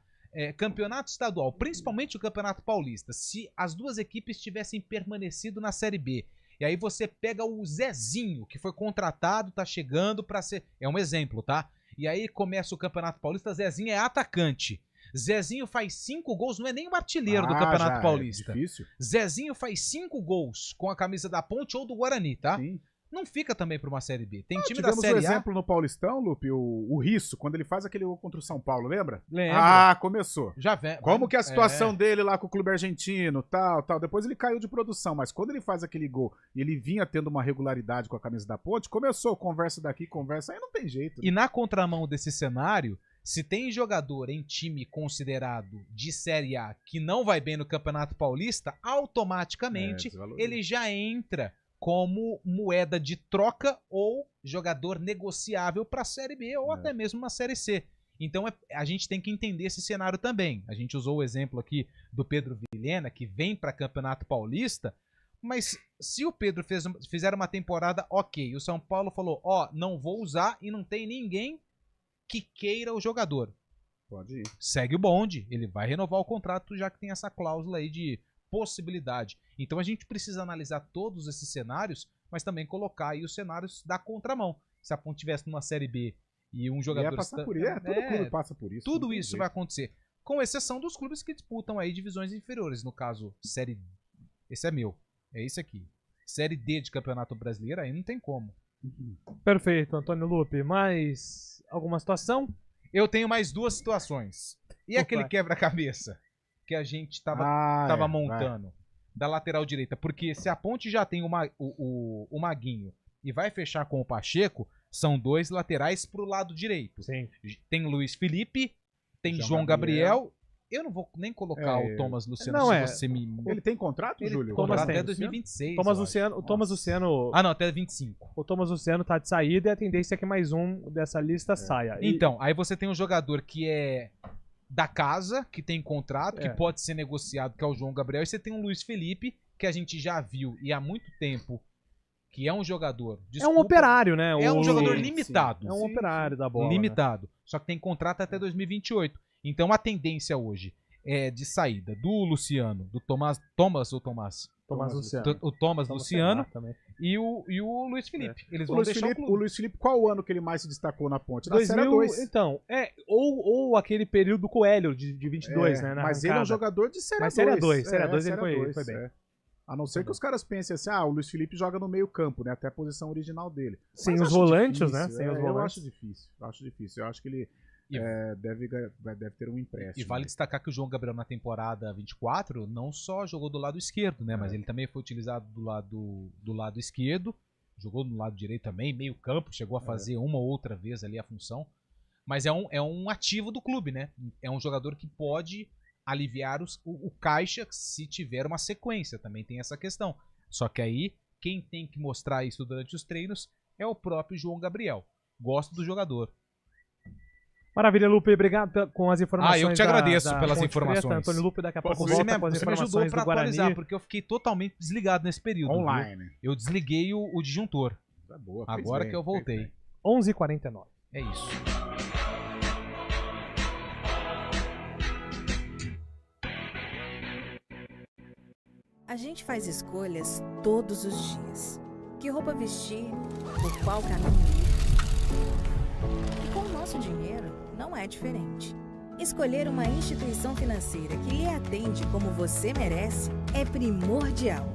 campeonato estadual, principalmente o Campeonato Paulista, se as 2 equipes tivessem permanecido na Série B, e aí você pega o Zezinho, que foi contratado, tá chegando pra ser... É um exemplo, tá? E aí começa o Campeonato Paulista, Zezinho é atacante. Zezinho faz 5 gols, não é nem o artilheiro do Campeonato Paulista. É difícil. Zezinho faz 5 gols com a camisa da Ponte ou do Guarani, tá? Sim. não fica também para uma Série B. Tem time da tivemos Série um A... exemplo no Paulistão, Lupe, o Risso, quando ele faz aquele gol contra o São Paulo, lembra? Lembro. Ah, começou. Já vem. Como que é a situação dele lá com o clube argentino, tal. Depois ele caiu de produção, mas quando ele faz aquele gol e ele vinha tendo uma regularidade com a camisa da Ponte, começou, conversa daqui, conversa, aí não tem jeito. Né? E na contramão desse cenário, se tem jogador em time considerado de Série A que não vai bem no Campeonato Paulista, automaticamente ele já entra como moeda de troca ou jogador negociável para a Série B ou até mesmo uma Série C. Então a gente tem que entender esse cenário também. A gente usou o exemplo aqui do Pedro Vilhena, que vem para Campeonato Paulista, mas se o Pedro fizer uma temporada ok, o São Paulo falou, não vou usar e não tem ninguém que queira o jogador. Pode ir. Segue o bonde, ele vai renovar o contrato já que tem essa cláusula aí de possibilidade. Então a gente precisa analisar todos esses cenários, mas também colocar aí os cenários da contramão. Se a Ponte tivesse numa Série B e um jogador... Passar por isso, todo clube passa por isso. Tudo isso vai acontecer. Com exceção dos clubes que disputam aí divisões inferiores. No caso, Série... Esse é meu. É esse aqui. Série D de Campeonato Brasileiro, aí não tem como. Perfeito, Antônio Lupe. Mais alguma situação? Eu tenho mais duas situações. E aquele quebra-cabeça que a gente tava montando da lateral direita? Porque se a Ponte já tem o Maguinho e vai fechar com o Pacheco, são dois laterais pro lado direito. Sim. Tem Luiz Felipe, tem João Gabriel. Eu não vou nem colocar o Thomas Luciano você me... Ele tem contrato, Júlio? Contrato até 2026. O Thomas Luciano... Ah, não, até 25. O Thomas Luciano tá de saída e a tendência é que mais um dessa lista saia. Então, aí você tem um jogador que é da casa, que tem contrato, que pode ser negociado, que é o João Gabriel, e você tem um Luiz Felipe, que a gente já viu e há muito tempo, que é um jogador... Desculpa, é um operário, né? É um jogador limitado. É um operário da bola. Limitado. Né? Só que tem contrato até 2028. Então a tendência hoje é de saída do Luciano, do Thomas Luciano. O Thomas Luciano e o Luiz Felipe. Eles vão deixar o clube. O Luiz Felipe, qual o ano que ele mais se destacou na Ponte? Na Série 2. Então, ou aquele período com o Hélio de 22, né? Mas ele é um jogador de Série 2. Mas Série 2. Série 2 ele foi bem. A não ser que os caras pensem assim, o Luiz Felipe joga no meio campo, né? Até a posição original dele. Sem os volantes, né? Eu acho difícil. Eu acho que ele deve ter um empréstimo. E vale destacar que o João Gabriel na temporada 24 não só jogou do lado esquerdo, né? Mas ele também foi utilizado do lado esquerdo, jogou no lado direito também, meio campo, chegou a fazer uma ou outra vez ali a função. Mas é um ativo do clube, né? É um jogador que pode aliviar o caixa se tiver uma sequência, também tem essa questão. Só que aí, quem tem que mostrar isso durante os treinos é o próprio João Gabriel. Gosto do jogador. Maravilha, Lupe, obrigado com as informações. Eu te agradeço pelas informações. Preta. Antônio Lupe, daqui a pouco você me ajudou para atualizar, porque eu fiquei totalmente desligado nesse período. Online. Viu? Eu desliguei o disjuntor. Tá boa, agora que eu voltei. 11h49. É isso. A gente faz escolhas todos os dias. Que roupa vestir, por qual caminho ir. E com o nosso dinheiro, não é diferente. Escolher uma instituição financeira que lhe atende como você merece é primordial.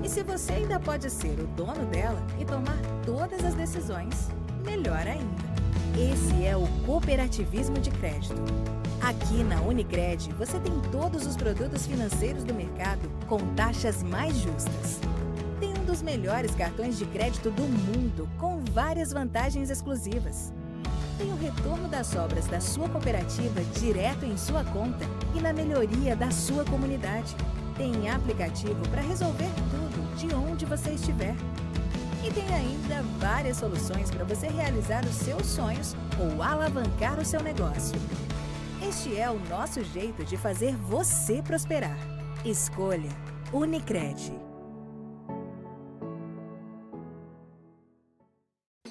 E se você ainda pode ser o dono dela e tomar todas as decisões, melhor ainda. Esse é o cooperativismo de crédito. Aqui na Unicred, você tem todos os produtos financeiros do mercado com taxas mais justas. Tem um dos melhores cartões de crédito do mundo, com várias vantagens exclusivas. Tem o retorno das sobras da sua cooperativa direto em sua conta e na melhoria da sua comunidade. Tem aplicativo para resolver tudo de onde você estiver. E tem ainda várias soluções para você realizar os seus sonhos ou alavancar o seu negócio. Este é o nosso jeito de fazer você prosperar. Escolha Unicred.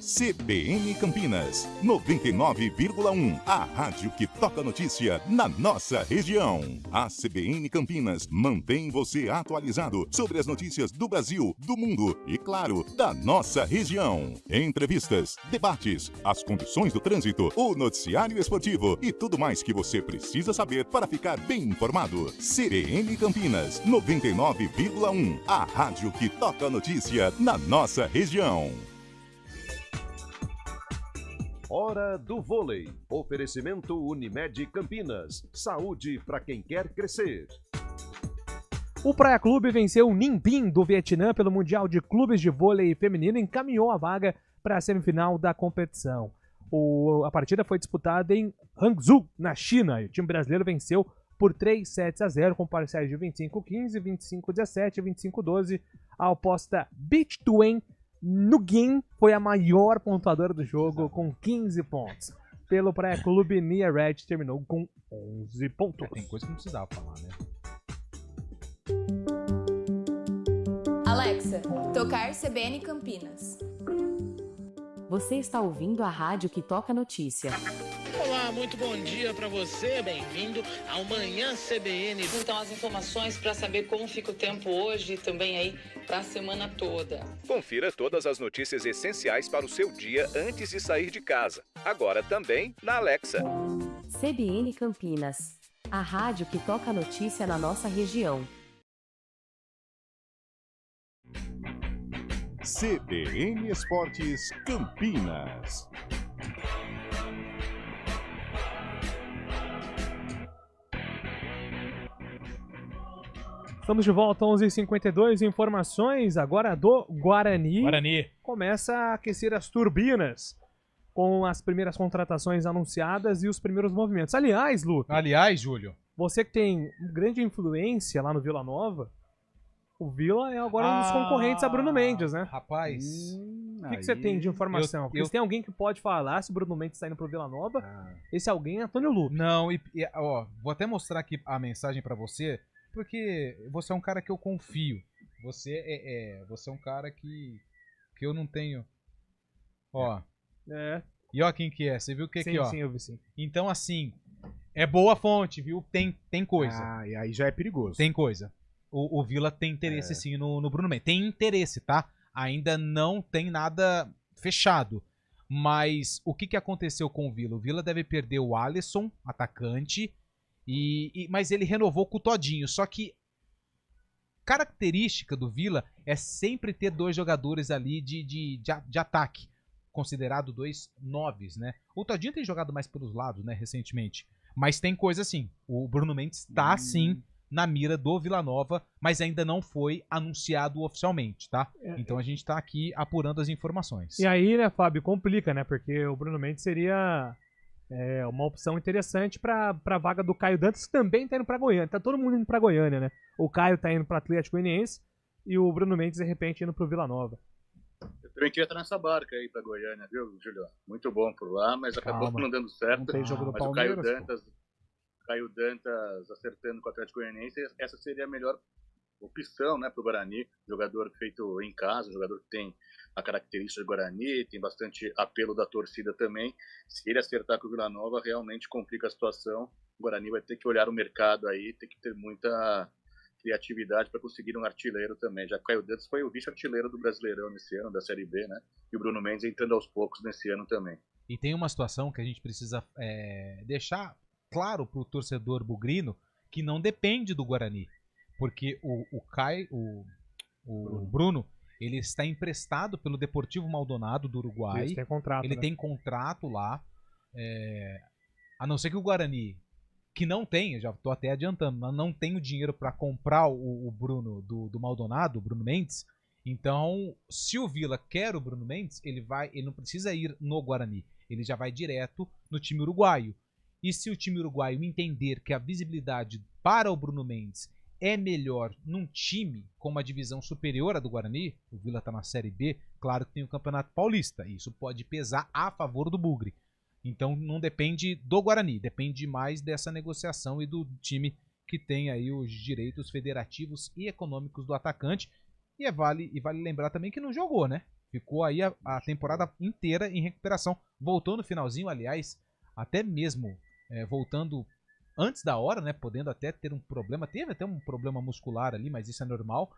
CBN Campinas, 99,1. A rádio que toca notícia na nossa região. A CBN Campinas mantém você atualizado sobre as notícias do Brasil, do mundo e, claro, da nossa região. Entrevistas, debates, as condições do trânsito, o noticiário esportivo e tudo mais que você precisa saber para ficar bem informado. CBN Campinas, 99,1. A rádio que toca notícia na nossa região. Hora do Vôlei. Oferecimento Unimed Campinas. Saúde para quem quer crescer. O Praia Clube venceu o Ninh do Vietnã pelo Mundial de Clubes de Vôlei Feminino e encaminhou a vaga para a semifinal da competição. A partida foi disputada em Hangzhou, na China, e o time brasileiro venceu por 3-7-0 com parciais de 25-15, 25-17 e 25-12. A oposta Beach Twain Nguyen foi a maior pontuadora do jogo com 15 pontos. Pelo Praia Clube, Nia Red terminou com 11 pontos. Tem coisa que não precisava falar, né? Alexa, tocar CBN Campinas. Você está ouvindo a rádio que toca notícia. Olá, muito bom dia para você. Bem-vindo ao Manhã CBN. Então, as informações para saber como fica o tempo hoje e também aí para a semana toda. Confira todas as notícias essenciais para o seu dia antes de sair de casa. Agora também na Alexa. CBN Campinas, a rádio que toca notícia na nossa região. CBN Esportes Campinas. Estamos de volta, 11h52, informações agora do Guarani. Guarani. Começa a aquecer as turbinas com as primeiras contratações anunciadas e os primeiros movimentos. Aliás, Lu. Júlio. Você que tem grande influência lá no Vila Nova, o Vila é agora um dos concorrentes a Bruno Mendes, né? Rapaz. O que você tem de informação? Porque se tem alguém que pode falar se o Bruno Mendes está indo pro Vila Nova, esse alguém é Antônio Lupe. Não, ó, vou até mostrar aqui a mensagem pra você, porque você é um cara que eu confio. Você você é um cara que eu não tenho. Ó. E ó quem que é, você viu o que aqui, ó? Sim, eu vi sim. Então, assim, é boa fonte, viu? Tem coisa. E aí já é perigoso. Tem coisa. O Vila tem interesse sim no Bruno Mendes. Tem interesse, tá? Ainda não tem nada fechado. Mas o que aconteceu com o Vila? O Vila deve perder o Alisson, atacante, mas ele renovou com o Todinho. Só que característica do Vila é sempre ter dois jogadores ali de ataque. Considerado 2 noves, né? O Todinho tem jogado mais pelos lados, né, recentemente. Mas tem coisa assim. O Bruno Mendes tá, sim, na mira do Vila Nova, mas ainda não foi anunciado oficialmente, tá? Então a gente tá aqui apurando as informações. E aí, né, Fábio, complica, né? Porque o Bruno Mendes seria uma opção interessante pra vaga do Caio Dantas, que também tá indo pra Goiânia. Tá todo mundo indo pra Goiânia, né? O Caio tá indo pro Atlético Goianiense e o Bruno Mendes, de repente, indo pro Vila Nova. Eu também queria estar nessa barca aí pra Goiânia, viu, Julião? Muito bom por lá, mas acabou não dando certo. Não tem jogo do mas Palmeiras, o Caio Dantas acertando com o Atlético Goianiense, essa seria a melhor opção, né, pro Guarani. Jogador feito em casa, jogador que tem a característica do Guarani, tem bastante apelo da torcida também. Se ele acertar com o Vila Nova, realmente complica a situação. O Guarani vai ter que olhar o mercado aí, tem que ter muita criatividade para conseguir um artilheiro também, já que o Caio Dantas foi o vice-artilheiro do Brasileirão nesse ano, da Série B, né? E o Bruno Mendes entrando aos poucos nesse ano também. E tem uma situação que a gente precisa deixar claro pro torcedor bugrino, que não depende do Guarani, porque o Bruno, ele está emprestado pelo Deportivo Maldonado do Uruguai. Isso, tem contrato, ele né? tem contrato lá, a não ser que o Guarani, que não tem, eu já tô até adiantando, não tem o dinheiro para comprar o Bruno do Maldonado, o Bruno Mendes. Então, se o Vila quer o Bruno Mendes, ele não precisa ir no Guarani, ele já vai direto no time uruguaio. E se o time uruguaio entender que a visibilidade para o Bruno Mendes é melhor num time com uma divisão superior à do Guarani, o Vila está na Série B, claro que tem o Campeonato Paulista, e isso pode pesar a favor do Bugre. Então não depende do Guarani, depende mais dessa negociação e do time que tem aí os direitos federativos e econômicos do atacante. E vale lembrar também que não jogou, né? Ficou aí a temporada inteira em recuperação. Voltou no finalzinho, aliás, até mesmo voltando antes da hora, né? Podendo até ter um problema. Teve até um problema muscular ali, mas isso é normal.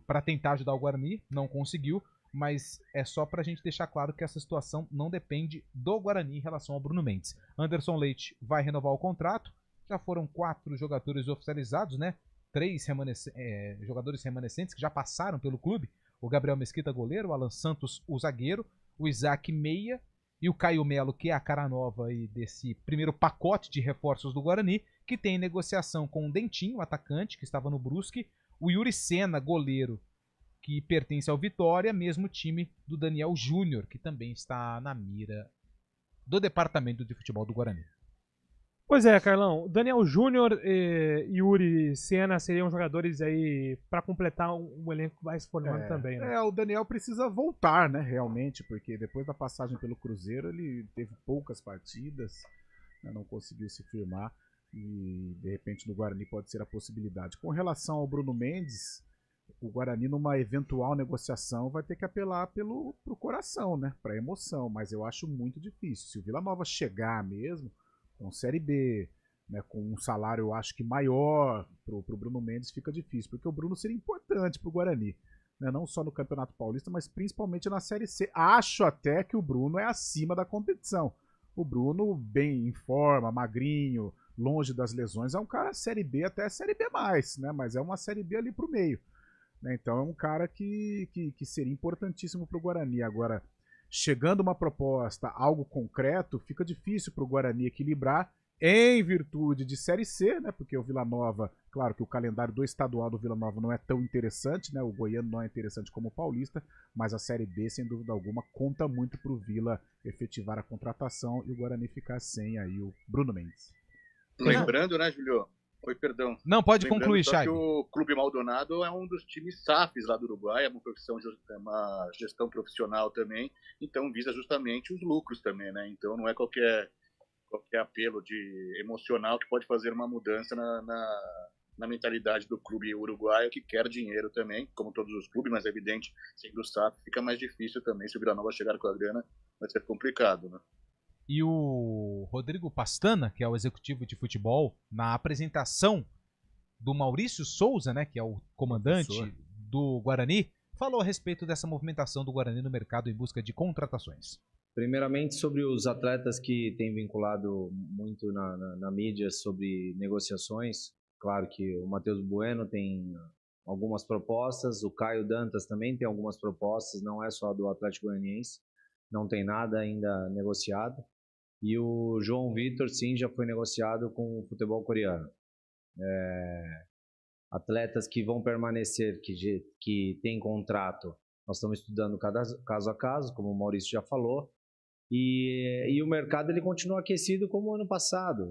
Para tentar ajudar o Guarani, não conseguiu. Mas é só pra gente deixar claro que essa situação não depende do Guarani em relação ao Bruno Mendes. Anderson Leite vai renovar o contrato. Já foram 4 jogadores oficializados, né? 3 jogadores remanescentes que já passaram pelo clube. O Gabriel Mesquita, goleiro, o Alan Santos, o zagueiro, o Isaac, meia, E o Caio Melo, que é a cara nova aí desse primeiro pacote de reforços do Guarani, que tem negociação com o Dentinho, atacante, que estava no Brusque, o Yuri Sena, goleiro, que pertence ao Vitória, mesmo time do Daniel Júnior, que também está na mira do departamento de futebol do Guarani. Pois é, Carlão. Daniel Júnior e Yuri Sena seriam jogadores aí para completar um elenco que vai se formando também, né? O Daniel precisa voltar, né, realmente, porque depois da passagem pelo Cruzeiro ele teve poucas partidas, né, não conseguiu se firmar e de repente no Guarani pode ser a possibilidade. Com relação ao Bruno Mendes, o Guarani numa eventual negociação vai ter que apelar pro coração, né, pra emoção, mas eu acho muito difícil. Se o Vila Nova chegar mesmo com Série B, né, com um salário eu acho que maior pro Bruno Mendes, fica difícil, porque o Bruno seria importante pro Guarani, né, não só no Campeonato Paulista, mas principalmente na Série C. Acho até que o Bruno é acima da competição. O Bruno, bem em forma, magrinho, longe das lesões, é um cara Série B até Série B+, né, mas é uma Série B ali pro meio. Né, então é um cara que seria importantíssimo pro Guarani. Agora, chegando uma proposta, algo concreto, fica difícil para o Guarani equilibrar em virtude de Série C, né? Porque o Vila Nova, claro que o calendário do estadual do Vila Nova não é tão interessante, né? O goiano não é interessante como o paulista, mas a Série B, sem dúvida alguma, conta muito para o Vila efetivar a contratação e o Guarani ficar sem aí o Bruno Mendes. Lembrando, né, Julio? Oi, perdão. Não, pode Lembrando concluir, só Chay. que o Clube Maldonado é um dos times SAFs lá do Uruguai, é uma gestão profissional também, então visa justamente os lucros também, né? Então não é qualquer apelo emocional que pode fazer uma mudança na mentalidade do clube uruguaio, que quer dinheiro também, como todos os clubes, mas é evidente, sendo o SAF, fica mais difícil também. Se o Vila Nova chegar com a grana, vai ser complicado, né? E o Rodrigo Pastana, que é o executivo de futebol, na apresentação do Maurício Souza, né, que é o comandante do Guarani, falou a respeito dessa movimentação do Guarani no mercado em busca de contratações. Primeiramente, sobre os atletas que têm vinculado muito na mídia sobre negociações. Claro que o Matheus Bueno tem algumas propostas, o Caio Dantas também tem algumas propostas, não é só do Atlético Goianiense, não tem nada ainda negociado. E o João Vitor, sim, já foi negociado com o futebol coreano. Atletas que vão permanecer, que têm contrato, nós estamos estudando caso a caso, como o Maurício já falou. E o mercado ele continua aquecido como o ano passado.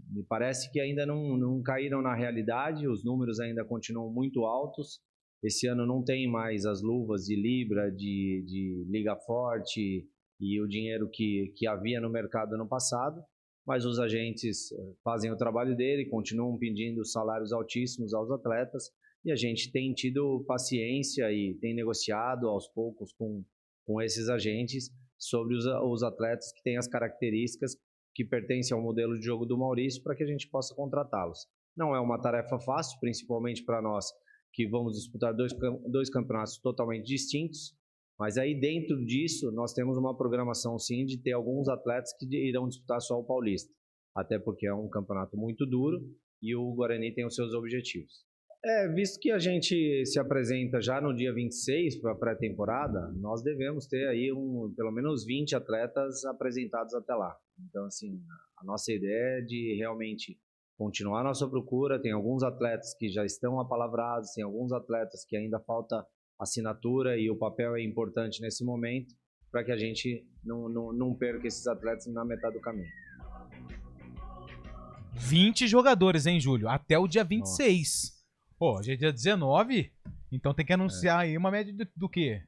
Me parece que ainda não caíram na realidade, os números ainda continuam muito altos. Esse ano não tem mais as luvas de Libra, de Liga Forte e o dinheiro que havia no mercado ano passado, mas os agentes fazem o trabalho dele, continuam pedindo salários altíssimos aos atletas, e a gente tem tido paciência e tem negociado aos poucos com esses agentes sobre os atletas que têm as características que pertencem ao modelo de jogo do Maurício, para que a gente possa contratá-los. Não é uma tarefa fácil, principalmente para nós que vamos disputar dois campeonatos totalmente distintos, mas aí dentro disso nós temos uma programação sim de ter alguns atletas que irão disputar só o Paulista, até porque é um campeonato muito duro e o Guarani tem os seus objetivos. Visto que a gente se apresenta já no dia 26 para a pré-temporada, nós devemos ter aí pelo menos 20 atletas apresentados até lá. Então, assim, a nossa ideia é de realmente continuar a nossa procura. Tem alguns atletas que já estão apalavrados, tem alguns atletas que ainda falta assinatura e o papel é importante nesse momento para que a gente não perca esses atletas na metade do caminho. 20 jogadores, hein, Júlio? Até o dia 26. Nossa. Pô, hoje é dia 19, então tem que anunciar aí uma média do quê?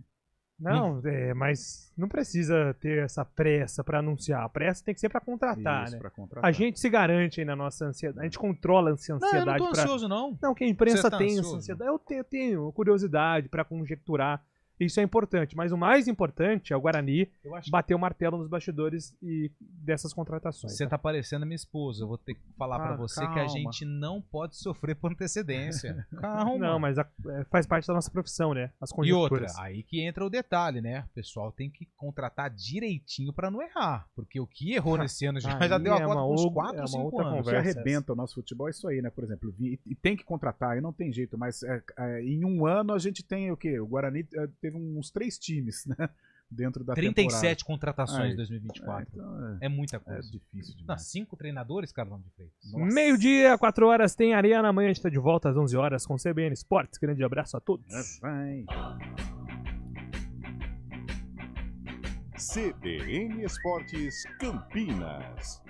Não, mas não precisa ter essa pressa para anunciar. A pressa tem que ser para contratar, isso, né? Pra contratar. A gente se garante aí na nossa ansiedade. A gente controla a ansiedade. Não, eu não tô ansioso, não. Não, que a imprensa Você tá tem ansioso? essa ansiedade. Eu tenho curiosidade para conjecturar. Isso é importante. Mas o mais importante é o Guarani bater o martelo nos bastidores e dessas contratações. Você tá parecendo minha esposa. Eu vou ter que falar pra você calma. que a gente não pode sofrer por antecedência. Calma. Não, mas faz parte da nossa profissão, né? As E conjecturas. outra, aí que entra o detalhe, né? O pessoal tem que contratar direitinho pra não errar. Porque o que errou nesse ano já deu a volta por uns 4 ou 5 anos. O que arrebenta o nosso futebol é isso aí, né? Por exemplo, e tem que contratar, aí não tem jeito, mas em um ano a gente tem o quê? O Guarani teve uns 3 times, né? dentro da 37 temporada. contratações em 2024. Então é muita coisa. É difícil demais. Não, 5 treinadores, Carlão de Freitas. Meio-dia, 4 horas, tem Arena. Amanhã a gente tá de volta às 11 horas com CBN Esportes. Grande abraço a todos. CBN Esportes Campinas.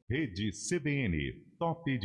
Rede CBN, top de